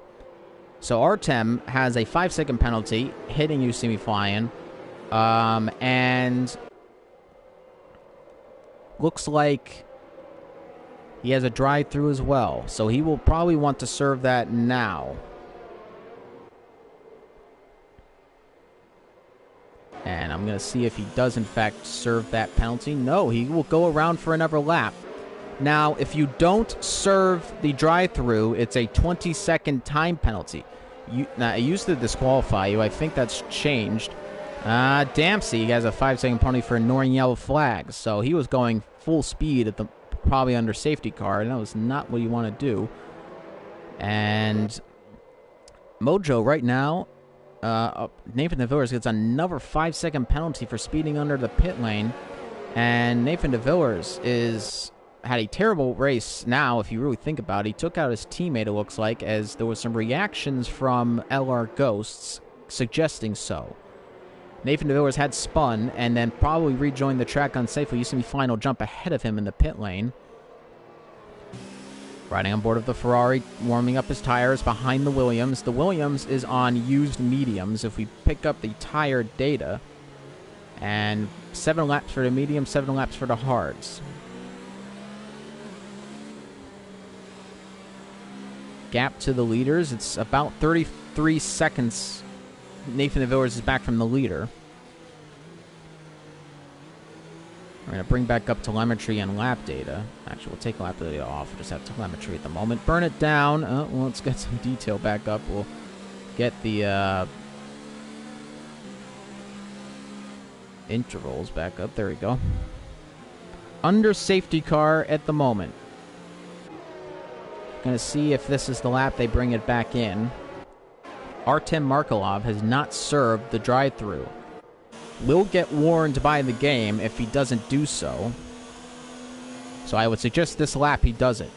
So Artem has a 5-second penalty, hitting You See Me Flying. And looks like he has a drive-through as well. So he will probably want to serve that now. And I'm going to see if he does, in fact, serve that penalty. No, he will go around for another lap. Now, if you don't serve the drive-through, it's a 20-second time penalty. It used to disqualify you. I think that's changed. Dempsey has a 5-second penalty for ignoring yellow flags. So he was going full speed at probably under safety car, and that was not what you want to do. And Mojo right now, Nathan DeVillers gets another 5-second penalty for speeding under the pit lane. And Nathan DeVillers had a terrible race now, if you really think about it. He took out his teammate, it looks like, as there was some reactions from LR Ghosts suggesting so. Nathan DeVillers had spun and then probably rejoined the track unsafely. Used to be final jump ahead of him in the pit lane. Riding on board of the Ferrari, warming up his tires behind the Williams. The Williams is on used mediums. If we pick up the tire data, and 7 laps for the mediums, 7 laps for the hards. Gap to the leaders, it's about 33 seconds. Nathan DeVillers is back from the leader. We're going to bring back up telemetry and lap data. Actually, we'll take lap data off. We'll just have telemetry at the moment. Burn it down. Well, let's get some detail back up. We'll get the intervals back up. There we go. Under safety car at the moment. Going to see if this is the lap they bring it back in. Artem Markelov has not served the drive-through. Will get warned by the game if he doesn't do so. So I would suggest this lap he does it.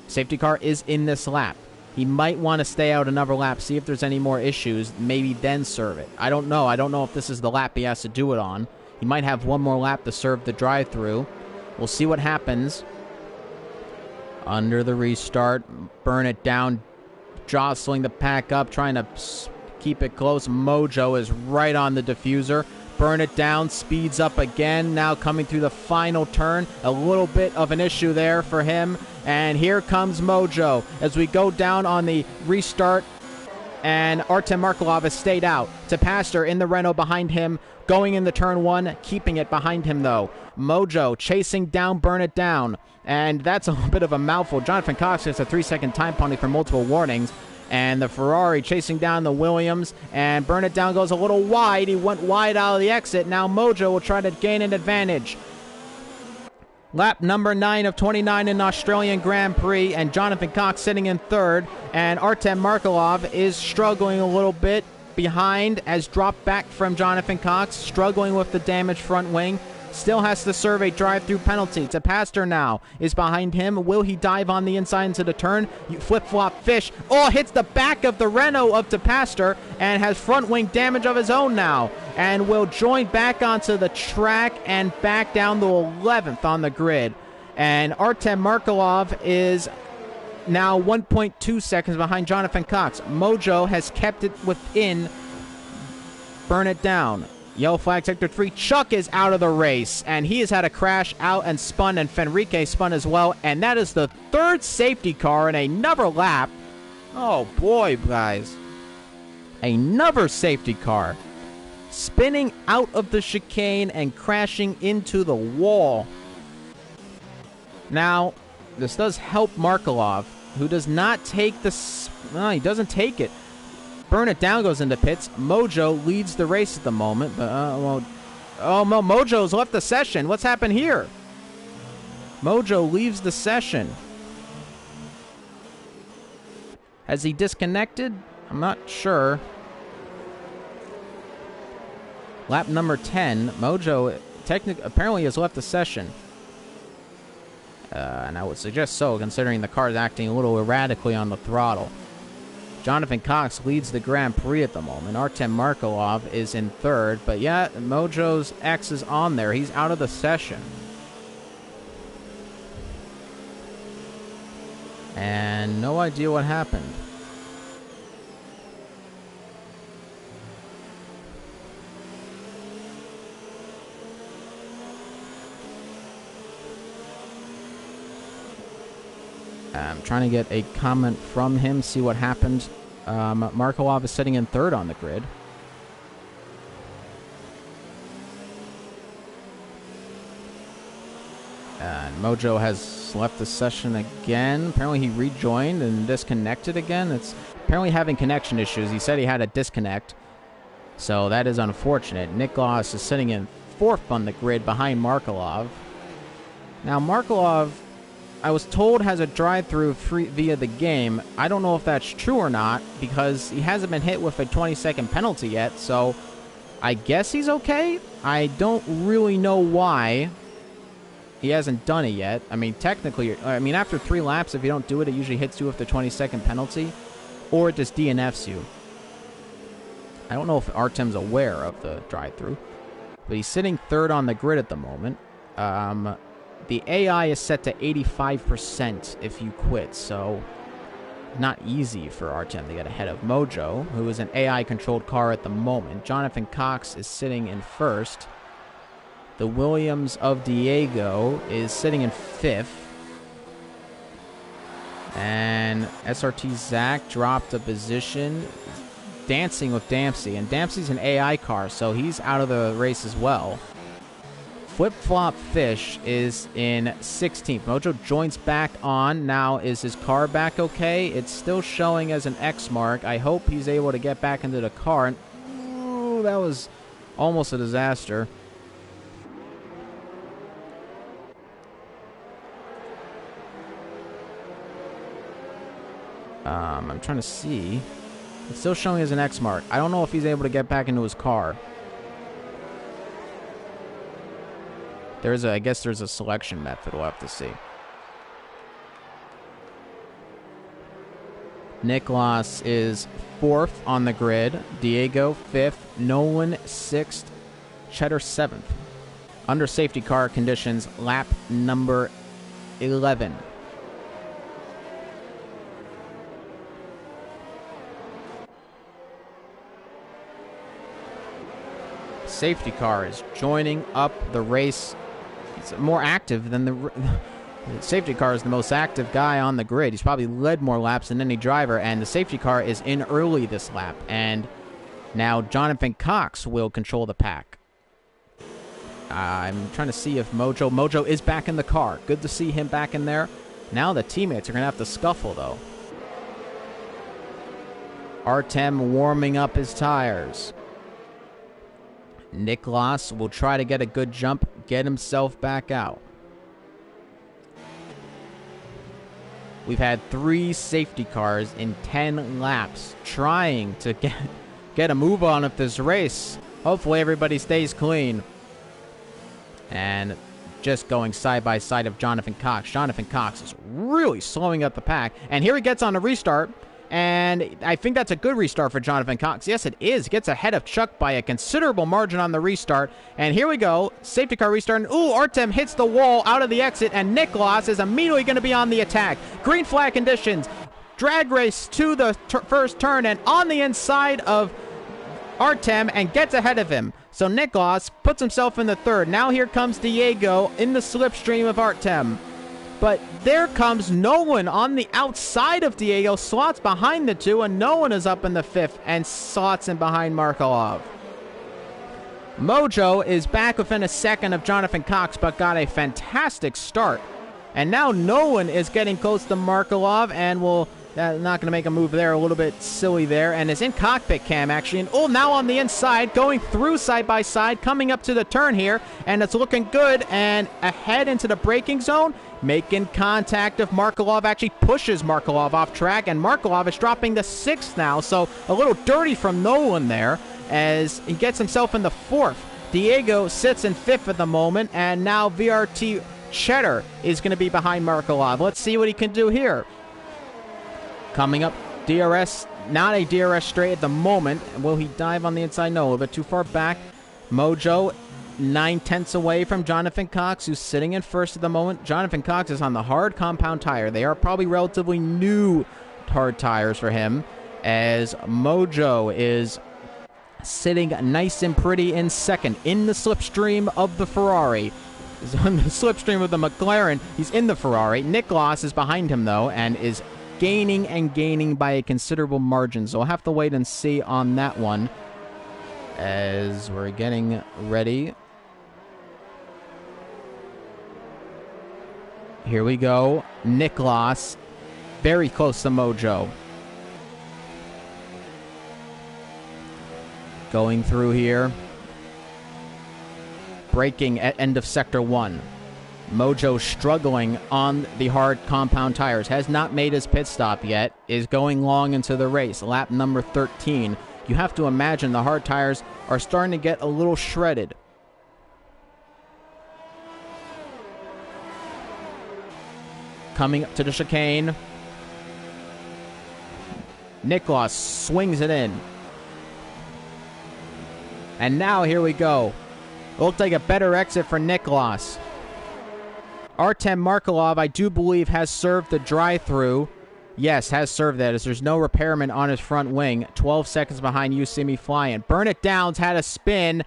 Safety car is in this lap. He might want to stay out another lap, see if there's any more issues, maybe then serve it. I don't know. I don't know if this is the lap he has to do it on. He might have one more lap to serve the drive-through. We'll see what happens. Under the restart, burn it down, jostling the pack up, trying to keep it close. Mojo is right on the diffuser. Burn it down, speeds up again, now coming through the final turn. A little bit of an issue there for him. And here comes Mojo as we go down on the restart. And Artem Markelov has stayed out. To Pastor in the Renault behind him, going in the turn 1, keeping it behind him though. Mojo chasing down, burn it down. And that's a little bit of a mouthful. Jonathan Cox gets a 3-second time penalty for multiple warnings. And the Ferrari chasing down the Williams. And burn it down goes a little wide. He went wide out of the exit. Now Mojo will try to gain an advantage. Lap number 9 of 29 in Australian Grand Prix. And Jonathan Cox sitting in third. And Artem Markelov is struggling a little bit behind as dropped back from Jonathan Cox. Struggling with the damaged front wing. Still has to serve a drive-through penalty. To Pastor now is behind him. Will he dive on the inside into the turn? Flip-flop fish. Oh, hits the back of the Renault of DePaster and has front wing damage of his own now. And will join back onto the track and back down to 11th on the grid. And Artem Markelov is now 1.2 seconds behind Jonathan Cox. Mojo has kept it within. Burn it down. Yellow flag, sector 3. Chuck is out of the race, and he has had a crash out and spun, and Fenrique spun as well, and that is the third safety car in another lap. Oh, boy, guys. Another safety car. Spinning out of the chicane and crashing into the wall. Now, this does help Markelov, who does not take this. No, he doesn't take it. Burn it down goes into pits. Mojo leads the race at the moment. But, Mojo's left the session. What's happened here? Mojo leaves the session. Has he disconnected? I'm not sure. Lap number 10. Mojo apparently has left the session. And I would suggest so, considering the car is acting a little erratically on the throttle. Jonathan Cox leads the Grand Prix at the moment. Artem Markelov is in third. But yeah, Mojo's X is on there. He's out of the session. And no idea what happened. I'm trying to get a comment from him, see what happened. Markelov is sitting in third on the grid. And Mojo has left the session again. Apparently he rejoined and disconnected again. It's apparently having connection issues. He said he had a disconnect. So that is unfortunate. Nicholas is sitting in fourth on the grid behind Markelov. Now Markelov, I was told, has a drive-through free via the game. I don't know if that's true or not because he hasn't been hit with a 20-second penalty yet, so I guess he's okay. I don't really know why he hasn't done it yet. I mean, technically, after 3 laps, if you don't do it, it usually hits you with the 20-second penalty, or it just DNFs you. I don't know if Artem's aware of the drive-through, but he's sitting third on the grid at the moment. The AI is set to 85% if you quit, so not easy for Artem to get ahead of Mojo, who is an AI-controlled car at the moment. Jonathan Cox is sitting in first. The Williams of Diego is sitting in fifth. And SRT Zach dropped a position, dancing with Dempsey. And Dempsey's an AI car, so he's out of the race as well. Flip Flop Fish is in 16th. Mojo joins back on. Now, is his car back okay? It's still showing as an X mark. I hope he's able to get back into the car. And, ooh, that was almost a disaster. I'm trying to see. It's still showing as an X mark. I don't know if he's able to get back into his car. I guess there's a selection method. We'll have to see. Niklas is fourth on the grid. Diego fifth. Nolan sixth. Cheddar seventh. Under safety car conditions, lap number 11. Safety car is joining up the race. He's more active than the safety car is the most active guy on the grid. He's probably led more laps than any driver, and the safety car is in early this lap. And now Jonathan Cox will control the pack. I'm trying to see if Mojo is back in the car. Good to see him back in there. Now the teammates are going to have to scuffle, though. Artem warming up his tires. Niklas will try to get a good jump, get himself back out. We've had 3 safety cars in 10 laps trying to get a move on of this race. Hopefully everybody stays clean. And just going side by side of Jonathan Cox. Jonathan Cox is really slowing up the pack. And here he gets on a restart. And I think that's a good restart for Jonathan Cox. Yes, it is. Gets ahead of Chuck by a considerable margin on the restart. And here we go. Safety car restart. Ooh, Artem hits the wall out of the exit. And Niklas is immediately going to be on the attack. Green flag conditions. Drag race to the first turn. And on the inside of Artem and gets ahead of him. So Niklas puts himself in the third. Now here comes Diego in the slipstream of Artem. But there comes Nolan on the outside of Diego, slots behind the two, and Nolan is up in the fifth and slots in behind Markelov. Mojo is back within a second of Jonathan Cox, but got a fantastic start. And now Nolan is getting close to Markelov, and will not going to make a move there. A little bit silly there, and is in cockpit cam, actually. And oh, now on the inside, going through side by side, coming up to the turn here, and it's looking good, and ahead into the braking zone. Making contact of Markelov, actually pushes Markelov off track, and Markelov is dropping to sixth now, so a little dirty from Nolan there as he gets himself in the fourth. Diego sits in fifth at the moment, and now VRT Cheddar is going to be behind Markelov. Let's see what he can do here. Coming up, DRS, not a DRS straight at the moment. Will he dive on the inside? No, a little bit too far back. Mojo 9/10 away from Jonathan Cox, who's sitting in first at the moment. Jonathan Cox is on the hard compound tire. They are probably relatively new hard tires for him, as Mojo is sitting nice and pretty in second in the slipstream of the Ferrari. He's on the slipstream of the McLaren. He's in the Ferrari. Niklas is behind him, though, and is gaining and gaining by a considerable margin. So we'll have to wait and see on that one as we're getting ready. Here we go. Niklas, very close to Mojo. Going through here. Braking at end of Sector 1. Mojo struggling on the hard compound tires. Has not made his pit stop yet. Is going long into the race. Lap number 13. You have to imagine the hard tires are starting to get a little shredded. Coming up to the chicane. Niklas swings it in. And now here we go. Looked like a better exit for Niklas. Artem Markelov, I do believe, has served the drive-through. Yes, has served that, as there's no repairman on his front wing. 12 seconds behind You See Me Flying. Burn It Down's had a spin.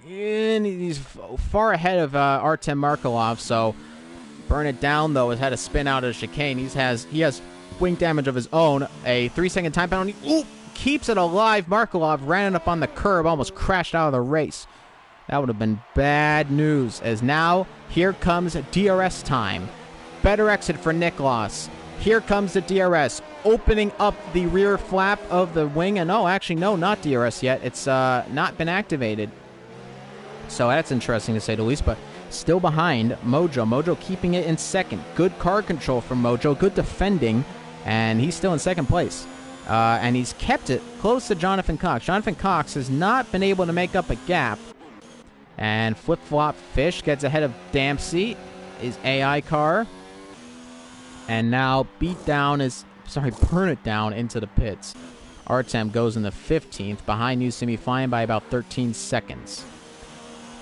And he's far ahead of Artem Markelov, so Burn It Down, though, has had a spin out of chicane. He has wing damage of his own. A 3-second time penalty. Ooh, keeps it alive. Markelov ran it up on the curb, almost crashed out of the race. That would have been bad news, as now here comes DRS time. Better exit for Niklas. Here comes the DRS, opening up the rear flap of the wing. And no, actually, no, not DRS yet. It's not been activated. So that's interesting to say the least, but still behind Mojo. Mojo keeping it in second. Good car control from Mojo, good defending, and he's still in second place. And he's kept it close to Jonathan Cox. Jonathan Cox has not been able to make up a gap. And Flip-Flop Fish gets ahead of Dempsey, his AI car. And now Burn It Down into the pits. Artem goes in the 15th, behind You See Me Flying by about 13 seconds.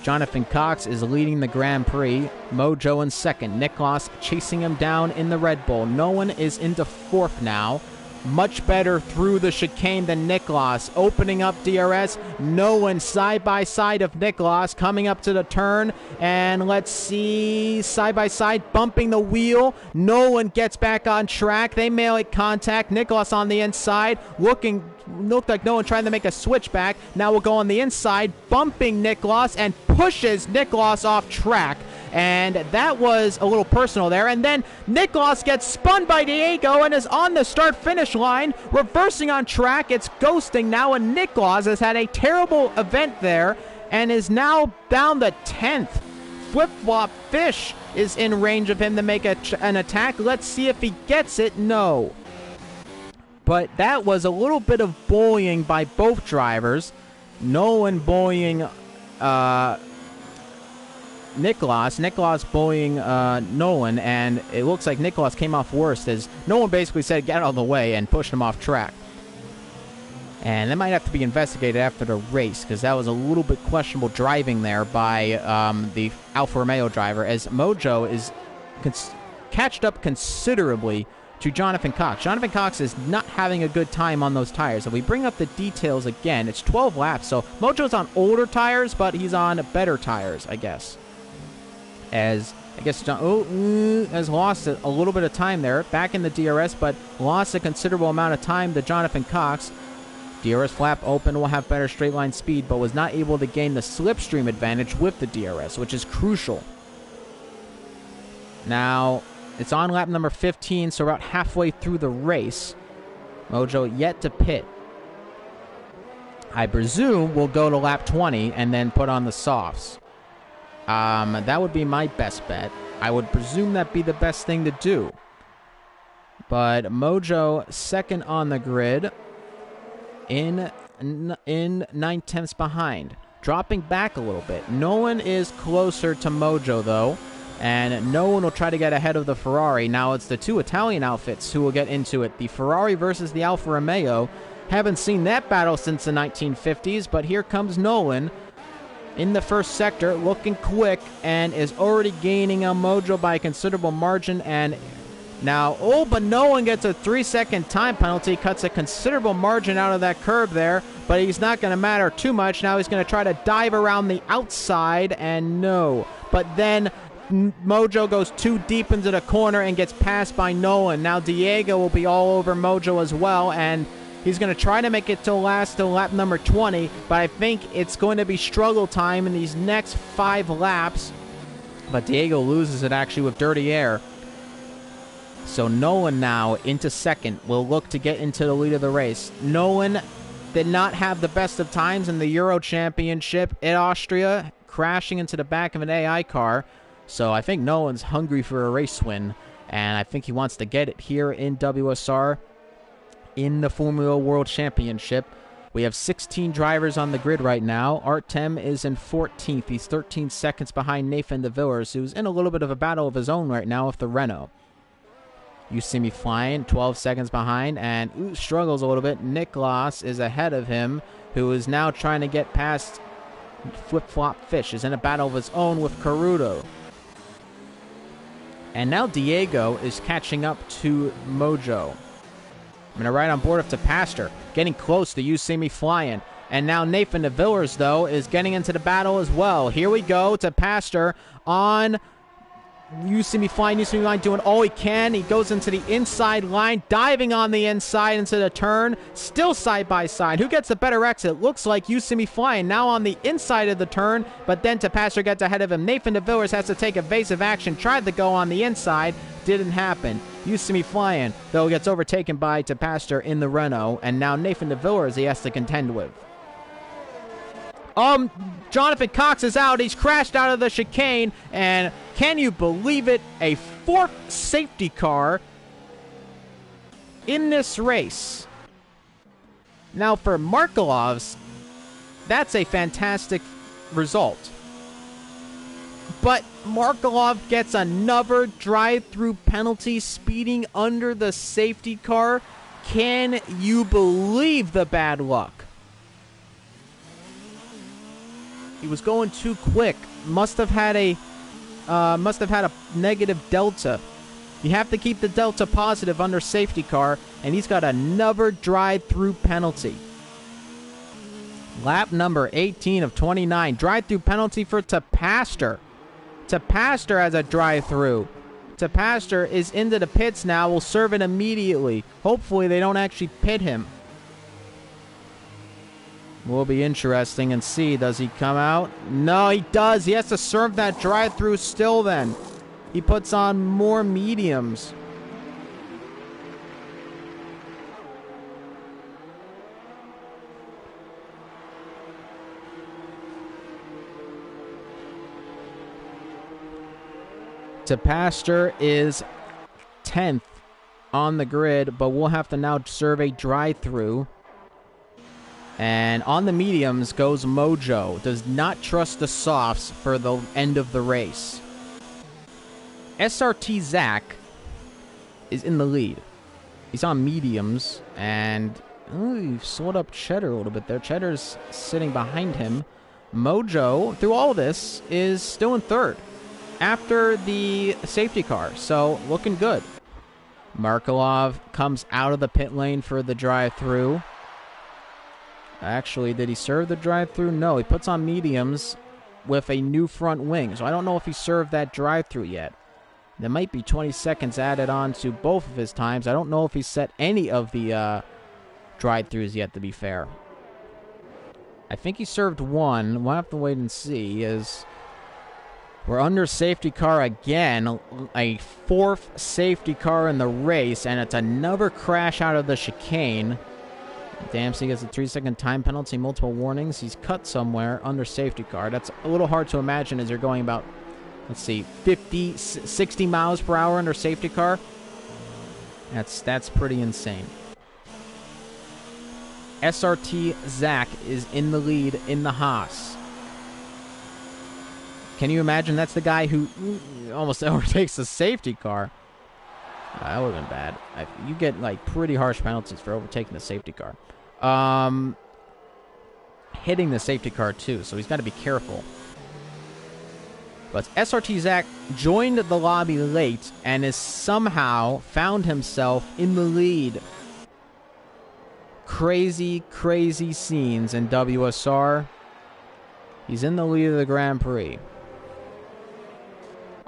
Jonathan Cox is leading the Grand Prix. Mojo in second. Niklas chasing him down in the Red Bull. No one is into fourth now. Much better through the chicane than Niklas. Opening up DRS. No one side by side of Niklas. Coming up to the turn. And let's see. Side by side. Bumping the wheel. No one gets back on track. They make contact. Niklas on the inside. Looked like no one trying to make a switchback. Now we'll go on the inside. Bumping Niklas. And pushes Niklas off track. And that was a little personal there. And then Niklas gets spun by Diego and is on the start-finish line, reversing on track. It's ghosting now, and Niklas has had a terrible event there and is now down the 10th. Flip-Flop Fish is in range of him to make an attack. Let's see if he gets it. No. But that was a little bit of bullying by both drivers. Nolan bullying Niklas bullying Nolan, and it looks like Niklas came off worst, as Nolan basically said get out of the way and pushed him off track. And that might have to be investigated after the race, because that was a little bit questionable driving there by the Alfa Romeo driver, as Mojo is catched up considerably to Jonathan Cox. Jonathan Cox is not having a good time on those tires. If we bring up the details again, it's 12 laps, so Mojo's on older tires, but he's on better tires, I guess. As I guess John has lost a little bit of time there, back in the DRS, but lost a considerable amount of time to Jonathan Cox. DRS flap open, will have better straight line speed, but was not able to gain the slipstream advantage with the DRS, which is crucial. Now, it's on lap number 15, so about halfway through the race. Mojo yet to pit. I presume we'll go to lap 20 and then put on the softs. That would be my best bet. I would presume that'd be the best thing to do. But Mojo second on the grid in 9/10 behind. Dropping back a little bit. No one is closer to Mojo, though. And no one will try to get ahead of the Ferrari. Now it's the two Italian outfits who will get into it. The Ferrari versus the Alfa Romeo. Haven't seen that battle since the 1950s, but here comes Nolan in the first sector, looking quick, and is already gaining on Mojo by a considerable margin. And now, but Nolan gets a 3-second time penalty, cuts a considerable margin out of that curb there, but he's not going to matter too much. Now he's going to try to dive around the outside, and no. But then Mojo goes too deep into the corner and gets passed by Nolan. Now Diego will be all over Mojo as well, and he's going to try to make it till lap number 20, but I think it's going to be struggle time in these next 5 laps. But Diego loses it actually with dirty air. So Nolan now into second will look to get into the lead of the race. Nolan did not have the best of times in the Euro Championship at Austria, crashing into the back of an AI car. So I think Nolan's hungry for a race win, and I think he wants to get it here in WSR in the Formula World Championship. We have 16 drivers on the grid right now. Artem is in 14th. He's 13 seconds behind Nathan de Villers, who's in a little bit of a battle of his own right now with the Renault. You See Me Flying, 12 seconds behind, and struggles a little bit. Niklas is ahead of him, who is now trying to get past Flip-Flop Fish is in a battle of his own with Carudo. And now Diego is catching up to Mojo. I'm going to ride on board of Tapastor. Getting close to You See Me Flying. And now Nathan DeVillers, though, is getting into the battle as well. Here we go. Tapastor on You See Me Flying. You See Me Flying doing all he can. He goes into the inside line. Diving on the inside into the turn. Still side by side. Who gets the better exit? Looks like You See Me Flying. Now on the inside of the turn. But then Tapastor gets ahead of him. Nathan DeVillers has to take evasive action. Tried to go on the inside. Didn't happen. You See Me Flying, though, gets overtaken by Tapastor in the Renault. And now Nathan DeVillers he has to contend with. Jonathan Cox is out. He's crashed out of the chicane. And can you believe it? A fourth safety car in this race. Now, for Markelov's, that's a fantastic result. But Markelov gets another drive-through penalty speeding under the safety car. Can you believe the bad luck? He was going too quick. Must have had a negative delta. You have to keep the delta positive under safety car, and he's got another drive-through penalty. Lap number 18 of 29. Drive-through penalty for Tapastor. Tapastor has a drive-through. Tapastor is into the pits now. Will serve it immediately. Hopefully they don't actually pit him. Will be interesting and see. Does he come out? No, he does. He has to serve that drive-through still then. He puts on more mediums. Tapastor is 10th on the grid, but we'll have to now serve a drive-through. And on the mediums goes Mojo. Does not trust the softs for the end of the race. SRT Zach is in the lead. He's on mediums, and you've slowed up Cheddar a little bit there. Cheddar's sitting behind him. Mojo, through all this, is still in third after the safety car, so looking good. Markelov comes out of the pit lane for the drive-through. Actually, did he serve the drive-through? No, he puts on mediums with a new front wing, so I don't know if he served that drive-through yet. There might be 20 seconds added on to both of his times. I don't know if he set any of the drive-throughs yet, to be fair. I think he served one. We'll have to wait and see, as we're under safety car again. A fourth safety car in the race, and it's another crash out of the chicane. Dempsey gets a 3-second time penalty, multiple warnings. He's cut somewhere under safety car. That's a little hard to imagine as you're going about, let's see, 50, 60 miles per hour under safety car. That's pretty insane. SRT Zach is in the lead in the Haas. Can you imagine that's the guy who almost overtakes the safety car? That would have been bad. You get like pretty harsh penalties for overtaking the safety car. Hitting the safety car too, so he's got to be careful. But SRT Zach joined the lobby late and has somehow found himself in the lead. Crazy, crazy scenes in WSR. He's in the lead of the Grand Prix.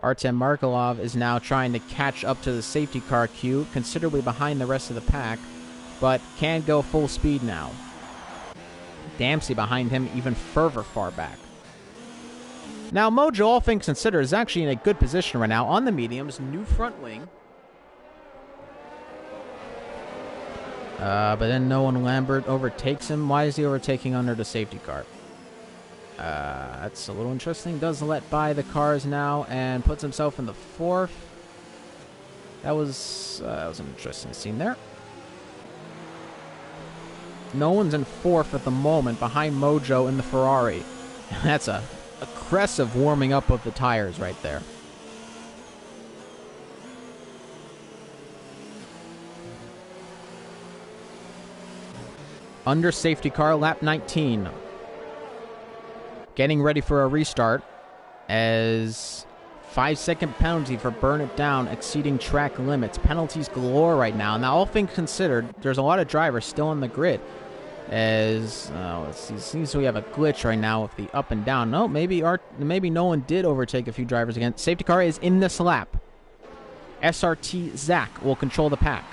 Artem Markelov is now trying to catch up to the safety car queue, considerably behind the rest of the pack, but can go full speed now. Dempsey behind him even further far back. Now, Mojo, all things considered, is actually in a good position right now on the mediums, new front wing. But then Nolan Lambert overtakes him. Why is he overtaking under the safety car? That's a little interesting. Does let by the cars now and puts himself in the fourth. That was an interesting scene there. No one's in fourth at the moment behind Mojo in the Ferrari. That's a aggressive warming up of the tires right there. Under safety car, lap 19. getting ready for a restart as 5-second penalty for burn it down, exceeding track limits. Penalties galore right now. Now, all things considered, there's a lot of drivers still on the grid. As let's see, seems we have a glitch right now with the up and down. No, maybe Nolan did overtake a few drivers again. Safety car is in this lap. SRT Zach will control the pack.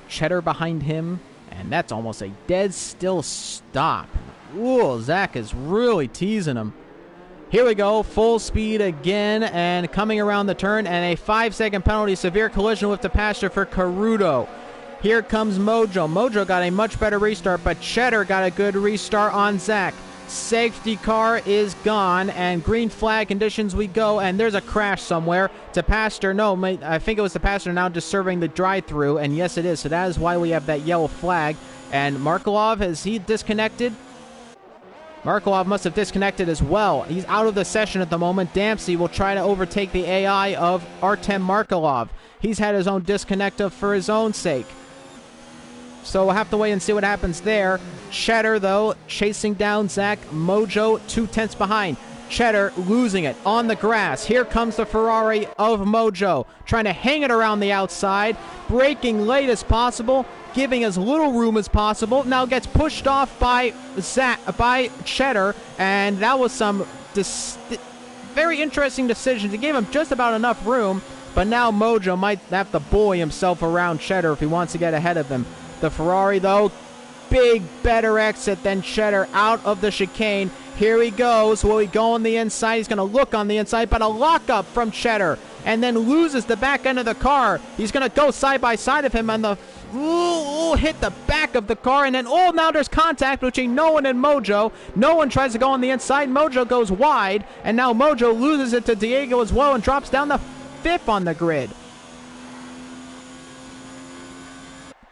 Cheddar behind him, and that's almost a dead still stop. Ooh, Zach is really teasing him. Here we go, full speed again, and coming around the turn, and a 5-second penalty, severe collision with the passenger for Caruto. Here comes Mojo. Mojo got a much better restart, but Cheddar got a good restart on Zach. Safety car is gone, and green flag conditions we go, and there's a crash somewhere. To Pastor, no, I think it was the Pastor now just serving the drive-through, and yes it is, so that is why we have that yellow flag. And Markelov, has he disconnected? Markelov must have disconnected as well. He's out of the session at the moment. Dempsey will try to overtake the AI of Artem Markelov. He's had his own disconnect for his own sake. So we'll have to wait and see what happens there. Cheddar, though, chasing down Zach. Mojo, 2/10 behind. Cheddar losing it on the grass. Here comes the Ferrari of Mojo, trying to hang it around the outside, braking late as possible, giving as little room as possible. Now gets pushed off by Cheddar, and that was some very interesting decision to give him just about enough room. But now Mojo might have to bully himself around Cheddar if he wants to get ahead of him. The Ferrari, though, big, better exit than Cheddar out of the chicane. Here he goes. Will he go on the inside? He's going to look on the inside, but a lockup from Cheddar, and then loses the back end of the car. He's going to go side by side of him, and hit the back of the car, and then, now there's contact between Nolan and Mojo. Nolan tries to go on the inside. Mojo goes wide, and now Mojo loses it to Diego as well and drops down the 5th on the grid.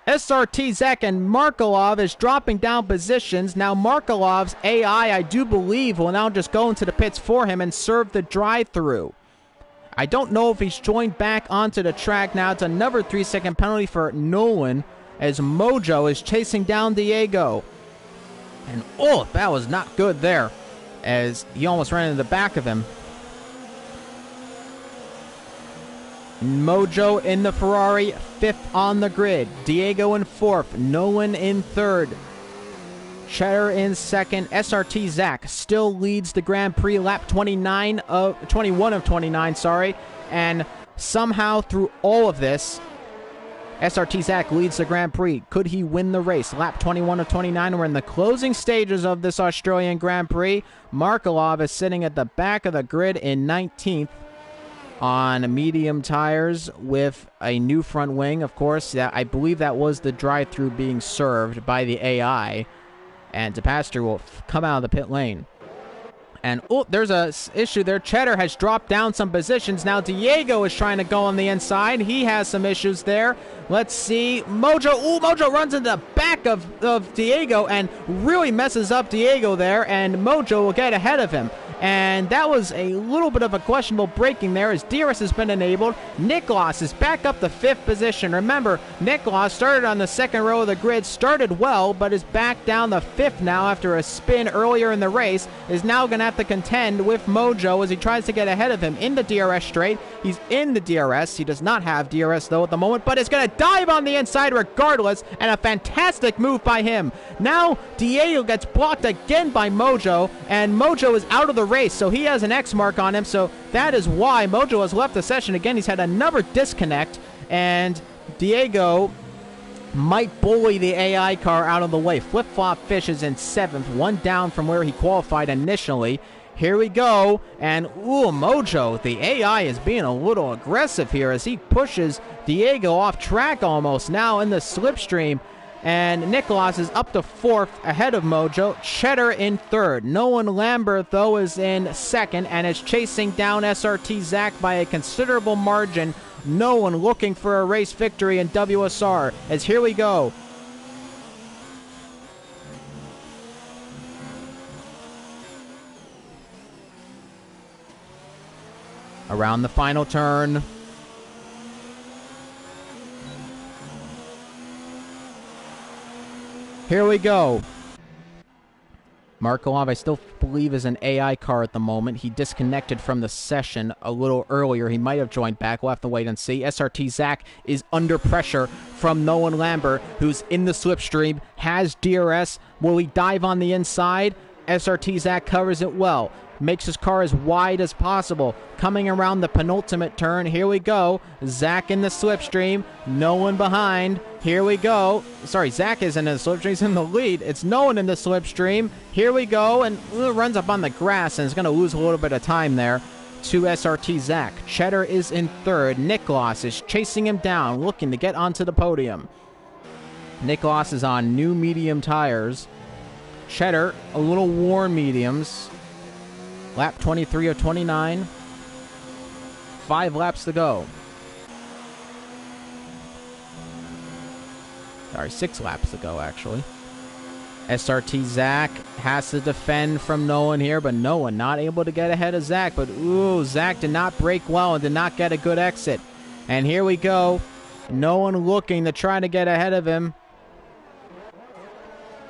SRT Zach and Markelov is dropping down positions. Now Markelov's AI, I do believe, will now just go into the pits for him and serve the drive-through. I don't know if he's joined back onto the track now. It's another 3-second penalty for Nolan as Mojo is chasing down Diego. And, that was not good there as he almost ran into the back of him. Mojo in the Ferrari, 5th on the grid. Diego in 4th. Nolan in 3rd. Cheddar in 2nd. SRT Zach still leads the Grand Prix, lap 21 of 29, sorry. And somehow through all of this, SRT Zach leads the Grand Prix. Could he win the race? Lap 21 of 29. We're in the closing stages of this Australian Grand Prix. Markelov is sitting at the back of the grid in 19th. On medium tires with a new front wing, of course. I believe that was the drive-through being served by the AI. And DePastor will come out of the pit lane. And, there's a issue there. Cheddar has dropped down some positions. Now Diego is trying to go on the inside. He has some issues there. Let's see. Mojo runs into the back of Diego and really messes up Diego there. And Mojo will get ahead of him. And that was a little bit of a questionable braking there as DRS has been enabled. Niklas is back up to 5th position. Remember, Niklas started on the 2nd row of the grid, started well, but is back down to 5th now after a spin earlier in the race. Is now going to have to contend with Mojo as he tries to get ahead of him in the DRS straight. He's in the DRS. He does not have DRS, though, at the moment, but is going to dive on the inside regardless, and a fantastic move by him. Now, Diego gets blocked again by Mojo, and Mojo is out of the race, so he has an X mark on him, so that is why Mojo has left the session again. He's had another disconnect, and Diego might bully the AI car out of the way. Flip-Flop Fish is in 7th, one down from where he qualified initially. Here we go, and Mojo, the AI is being a little aggressive here as he pushes Diego off track almost now in the slipstream. And Niklas is up to 4th ahead of Mojo. Cheddar in 3rd. Nolan Lambert, though, is in 2nd and is chasing down SRT Zach by a considerable margin. No one looking for a race victory in WSR. As here we go. Around the final turn. Here we go. Markelov, I still believe, is an AI car at the moment. He disconnected from the session a little earlier. He might have joined back. We'll have to wait and see. SRT Zach is under pressure from Nolan Lambert, who's in the slipstream, has DRS. Will he dive on the inside? SRT Zach covers it well. Makes his car as wide as possible. Coming around the penultimate turn. Here we go. Zach in the slipstream. No one behind. Here we go. Sorry, Zach isn't in the slipstream. He's in the lead. It's no one in the slipstream. Here we go. And runs up on the grass and is going to lose a little bit of time there to SRT Zach. Cheddar is in third. Niklas is chasing him down, looking to get onto the podium. Niklas is on new medium tires. Cheddar, a little worn mediums. Lap 23 of 29. 5 laps to go. Sorry, 6 laps to go, actually. SRT Zach has to defend from Nolan here, but Nolan not able to get ahead of Zach. But, ooh, Zach did not brake well and did not get a good exit. And here we go. Nolan looking to try to get ahead of him.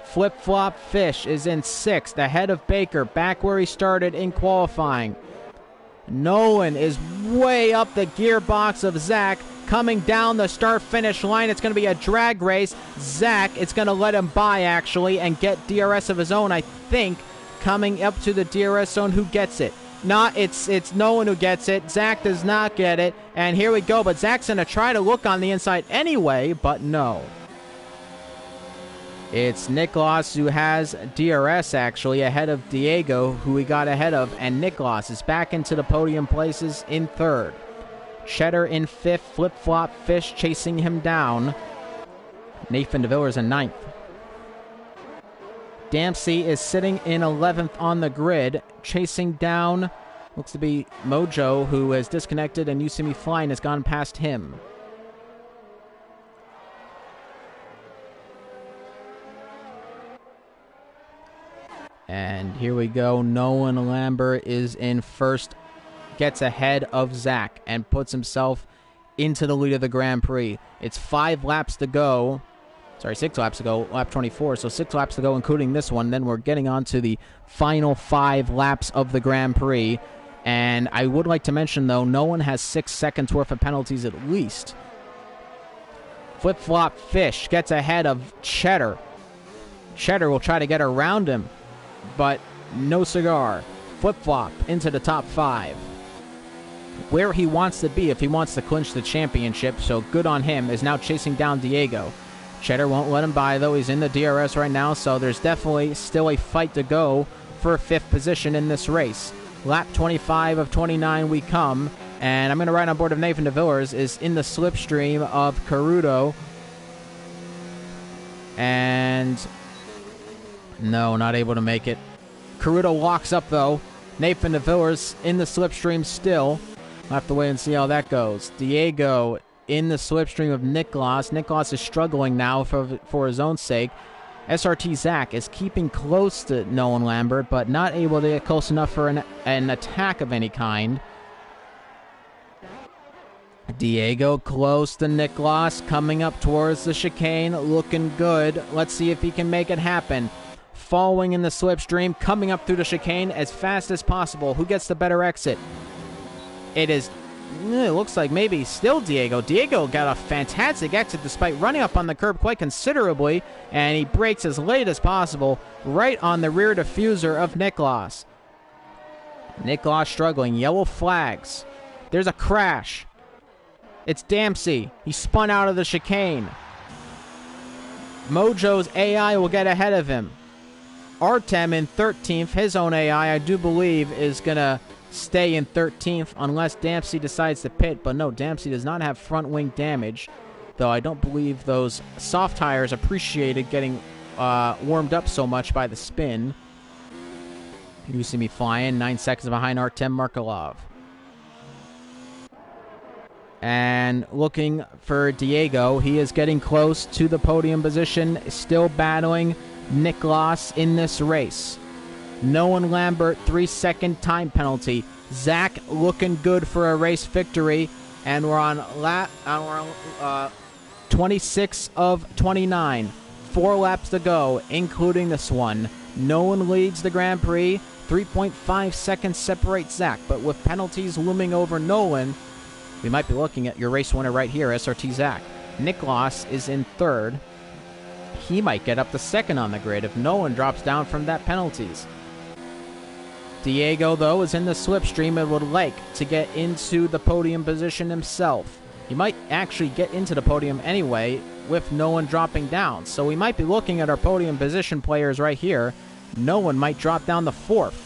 Flip-Flop Fish is in 6th, ahead of Baker, back where he started in qualifying. Nolan is way up the gearbox of Zach, coming down the start-finish line. It's going to be a drag race. Zach, it's going to let him by, actually, and get DRS of his own, I think, coming up to the DRS zone. Who gets it? It's Nolan who gets it. Zach does not get it, and here we go. But Zach's going to try to look on the inside anyway, but no. It's Niklas who has DRS, actually, ahead of Diego, who he got ahead of, and Niklas is back into the podium places in 3rd. Cheddar in 5th, Flip-Flop Fish chasing him down. Nathan DeVillers in 9th. Dempsey is sitting in 11th on the grid, chasing down, looks to be Mojo, who has disconnected, and You See Me Flying has gone past him. And here we go. Nolan Lambert is in 1st, gets ahead of Zach, and puts himself into the lead of the Grand Prix. It's 5 laps to go. Sorry, 6 laps to go, lap 24. So 6 laps to go, including this one. Then we're getting on to the final 5 laps of the Grand Prix. And I would like to mention, though, no one has 6 seconds worth of penalties at least. Flip-Flop Fish gets ahead of Cheddar. Cheddar will try to get around him, but no cigar. Flip-Flop into the top 5. Where he wants to be if he wants to clinch the championship, so good on him, is now chasing down Diego. Cheddar won't let him by, though. He's in the DRS right now, so there's definitely still a fight to go for 5th position in this race. Lap 25 of 29 we come, and I'm going to ride on board of Nathan DeVillers, is in the slipstream of Carudo. And no, not able to make it. Carudo locks up, though. Nathan DeVillers in the slipstream still. We'll have to wait and see how that goes. Diego in the slipstream of Niklas. Niklas is struggling now for his own sake. SRT Zach is keeping close to Nolan Lambert, but not able to get close enough for an attack of any kind. Diego close to Niklas, coming up towards the chicane, looking good. Let's see if he can make it happen. Following in the slipstream, coming up through the chicane as fast as possible. Who gets the better exit? It looks like maybe still Diego. Diego got a fantastic exit despite running up on the curb quite considerably, and he brakes as late as possible right on the rear diffuser of Niklas. Niklas struggling. Yellow flags. There's a crash. It's Dempsey. He spun out of the chicane. Mojo's AI will get ahead of him. Artem in 13th. His own AI, I do believe, is going to stay in 13th unless Dempsey decides to pit. But no, Dempsey does not have front wing damage, though I don't believe those soft tires appreciated getting warmed up so much by the spin. You See Me Flying, 9 seconds behind Artem Markelov. And looking for Diego, he is getting close to the podium position, still battling Niklas in this race. Nolan Lambert, 3-second time penalty. Zach looking good for a race victory, and we're on 26 of 29. 4 laps to go, including this one. No one leads the Grand Prix. 3.5 seconds separate Zach, but with penalties looming over Nolan, we might be looking at your race winner right here, SRT Zach. Niklas is in third. He might get up to second on the grid if Nolan drops down from that penalties. Diego, though, is in the slipstream and would like to get into the podium position himself. He might actually get into the podium anyway with no one dropping down. So we might be looking at our podium position players right here. No one might drop down the fourth.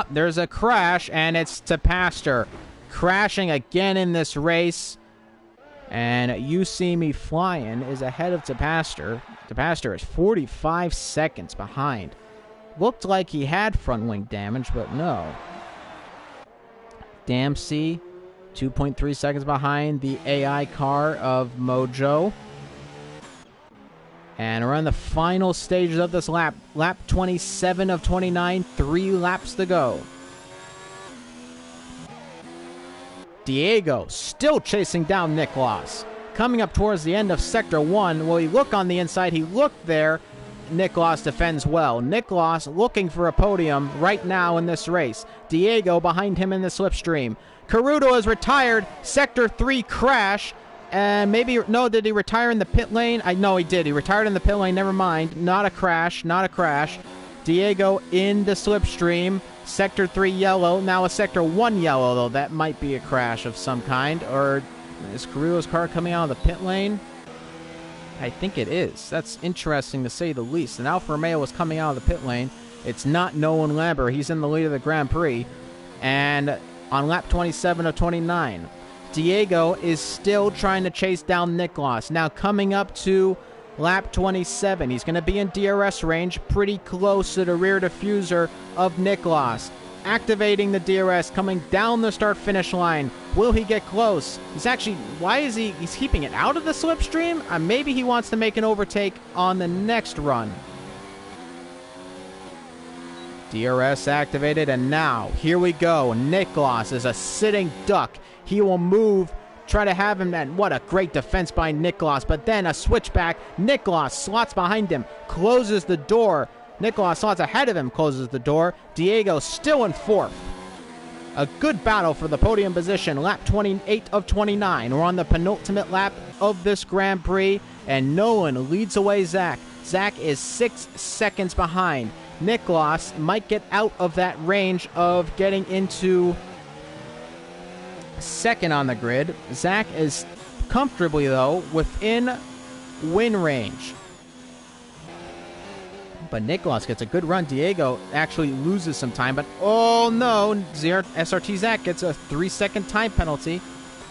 There's a crash, and it's to Pastor. Crashing again in this race. And You See Me Flying is ahead of Pastor. Pastor is 45 seconds behind. Looked like he had front wing damage, but no. Dempsey, 2.3 seconds behind the AI car of Mojo. And we're on the final stages of this lap. Lap 27 of 29, 3 laps to go. Diego still chasing down Niklas. Coming up towards the end of Sector 1. Will he look on the inside? He looked there. Niklas defends well. Niklas looking for a podium right now in this race. Diego behind him in the slipstream. Caruto is retired. Sector 3 crash. And maybe, no, did he retire in the pit lane? No, he did. He retired in the pit lane. Never mind. Not a crash. Not a crash. Diego in the slipstream. Sector 3 yellow. Now a Sector 1 yellow, though. That might be a crash of some kind. Or is Caruto's car coming out of the pit lane? I think it is. That's interesting to say the least. And Alfa Romeo was coming out of the pit lane. It's not Nolan Lambert. He's in the lead of the Grand Prix. And on lap 27 of 29, Diego is still trying to chase down Niklas. Now coming up to lap 27. He's going to be in DRS range, pretty close to the rear diffuser of Niklas. Activating the DRS, coming down the start-finish line. Will he get close? He's actually, he's keeping it out of the slipstream? Maybe he wants to make an overtake on the next run. DRS activated, and now, here we go. Niklas is a sitting duck. He will move, try to have him, and what a great defense by Niklas, but then a switchback. Niklas slots behind him, closes the door. Niklas slots ahead of him, closes the door. Diego still in fourth. A good battle for the podium position. Lap 28 of 29. We're on the penultimate lap of this Grand Prix, and Nolan leads away Zach. Zach is 6 seconds behind. Niklas might get out of that range of getting into second on the grid. Zach is comfortably, though, within win range. But Niklas gets a good run. Diego actually loses some time, but oh no, SRT Zach gets a 3-second time penalty.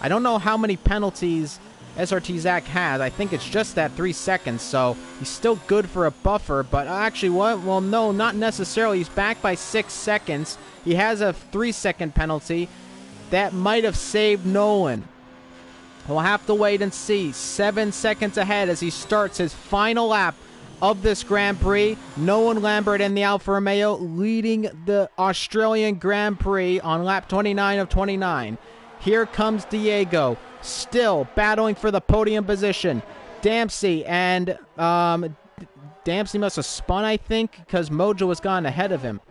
I don't know how many penalties SRT Zach has. I think it's just that 3 seconds, so he's still good for a buffer, but actually, well, no, not necessarily. He's back by 6 seconds. He has a 3-second penalty. That might have saved Nolan. We'll have to wait and see. 7 seconds ahead as he starts his final lap of this Grand Prix. Nolan Lambert and the Alfa Romeo leading the Australian Grand Prix on lap 29 of 29. Here comes Diego, still battling for the podium position. Dempsey and Dempsey must have spun, I think, because Mojo has gone ahead of him.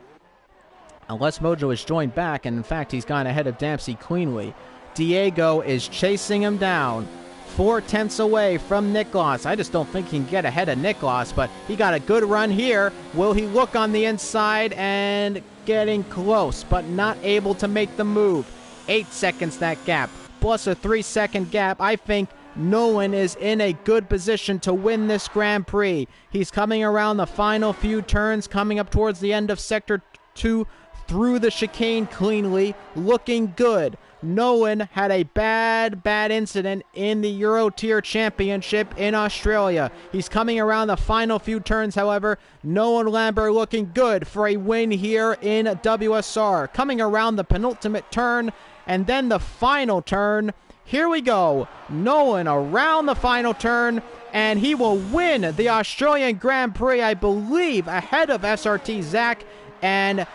Unless Mojo has joined back, and in fact, he's gone ahead of Dempsey cleanly. Diego is chasing him down. 4/10 away from Niklas. I just don't think he can get ahead of Niklas, but he got a good run here. Will he look on the inside and getting close, but not able to make the move? 8 seconds that gap, plus a 3-second gap. I think Nolan is in a good position to win this Grand Prix. He's coming around the final few turns, coming up towards the end of Sector 2 through the chicane cleanly, looking good. Nolan had a bad incident in the Euro Tier Championship in Australia. He's coming around the final few turns, however. Nolan Lambert looking good for a win here in WSR. Coming around the penultimate turn, and then the final turn. Here we go. Nolan around the final turn, and he will win the Australian Grand Prix, I believe, ahead of SRT Zach. And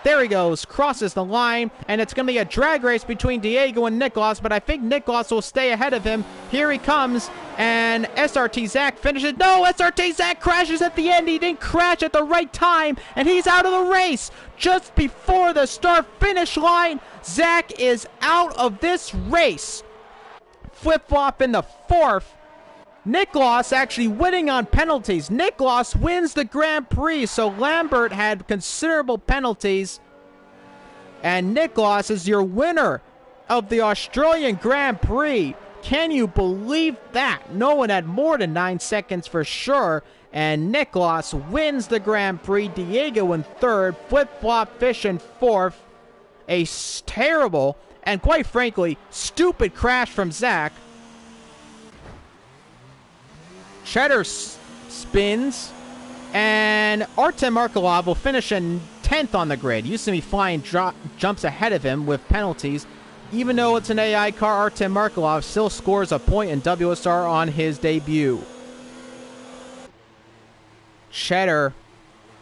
There he goes, crosses the line, and it's going to be a drag race between Diego and Nicholas, but I think Nicholas will stay ahead of him. Here he comes, and SRT Zach finishes. No, SRT Zach crashes at the end. He didn't crash at the right time, and he's out of the race. Just before the start-finish line, Zach is out of this race. Flip-flop in the fourth. Nicholas actually winning on penalties. Nicholas wins the Grand Prix, so Lambert had considerable penalties. And Nicholas is your winner of the Australian Grand Prix. Can you believe that? No one had more than 9 seconds for sure. And Nicholas wins the Grand Prix. Diego in third. Flip-flop fish in fourth. A terrible and quite frankly stupid crash from Zach. Cheddar spins, and Artem Markelov will finish in 10th on the grid. Used to be flying jumps ahead of him with penalties. Even though it's an AI car, Artem Markelov still scores a point in WSR on his debut. Cheddar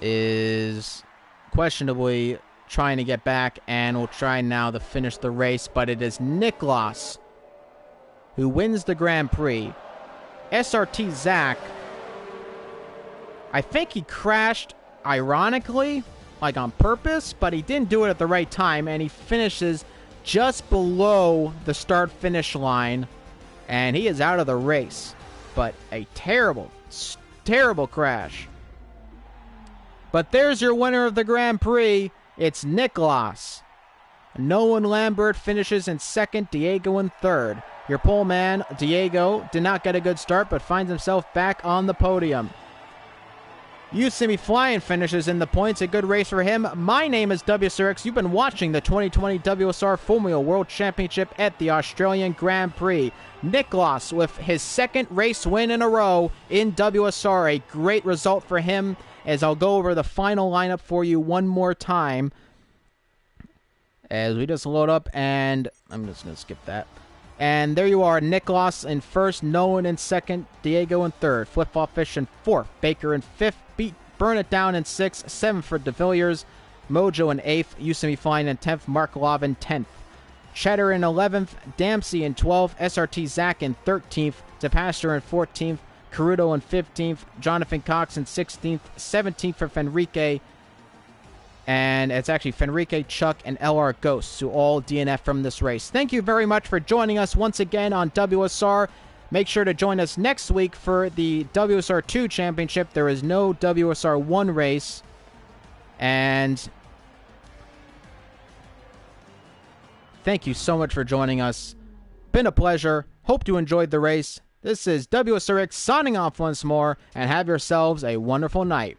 is questionably trying to get back and will try now to finish the race, but it is Nicholas who wins the Grand Prix. SRT Zach, I think he crashed ironically, like on purpose, but he didn't do it at the right time, and he finishes just below the start-finish line, and he is out of the race. But a terrible, terrible crash. But there's your winner of the Grand Prix. It's Nicholas. Nolan Lambert finishes in second, Diego in third. Your pole man, Diego, did not get a good start, but finds himself back on the podium. Yosemite Flying finishes in the points. A good race for him. My name is WSRX. You've been watching the 2020 WSR Formula World Championship at the Australian Grand Prix. Nicholas with his second race win in a row in WSR. A great result for him, as I'll go over the final lineup for you one more time. As we just load up, and I'm just going to skip that. And there you are, Nicholas in first, Nolan in second, Diego in third, Flip-Flop Fish in fourth, Baker in fifth, Burn It Down in sixth, seventh for De Villiers, Mojo in eighth, Yosemite Flying in 10th, Markelov in 10th, Cheddar in 11th, Dempsey in 12th, SRT Zach in 13th, DePastor in 14th, Caruto in 15th, Jonathan Cox in 16th, 17th for Fenrique, and it's actually Fenrique, Chuck, and LR Ghosts who all DNF from this race. Thank you very much for joining us once again on WSR. Make sure to join us next week for the WSR 2 Championship. There is no WSR 1 race. And thank you so much for joining us. Been a pleasure. Hope you enjoyed the race. This is WSRX signing off once more, and have yourselves a wonderful night.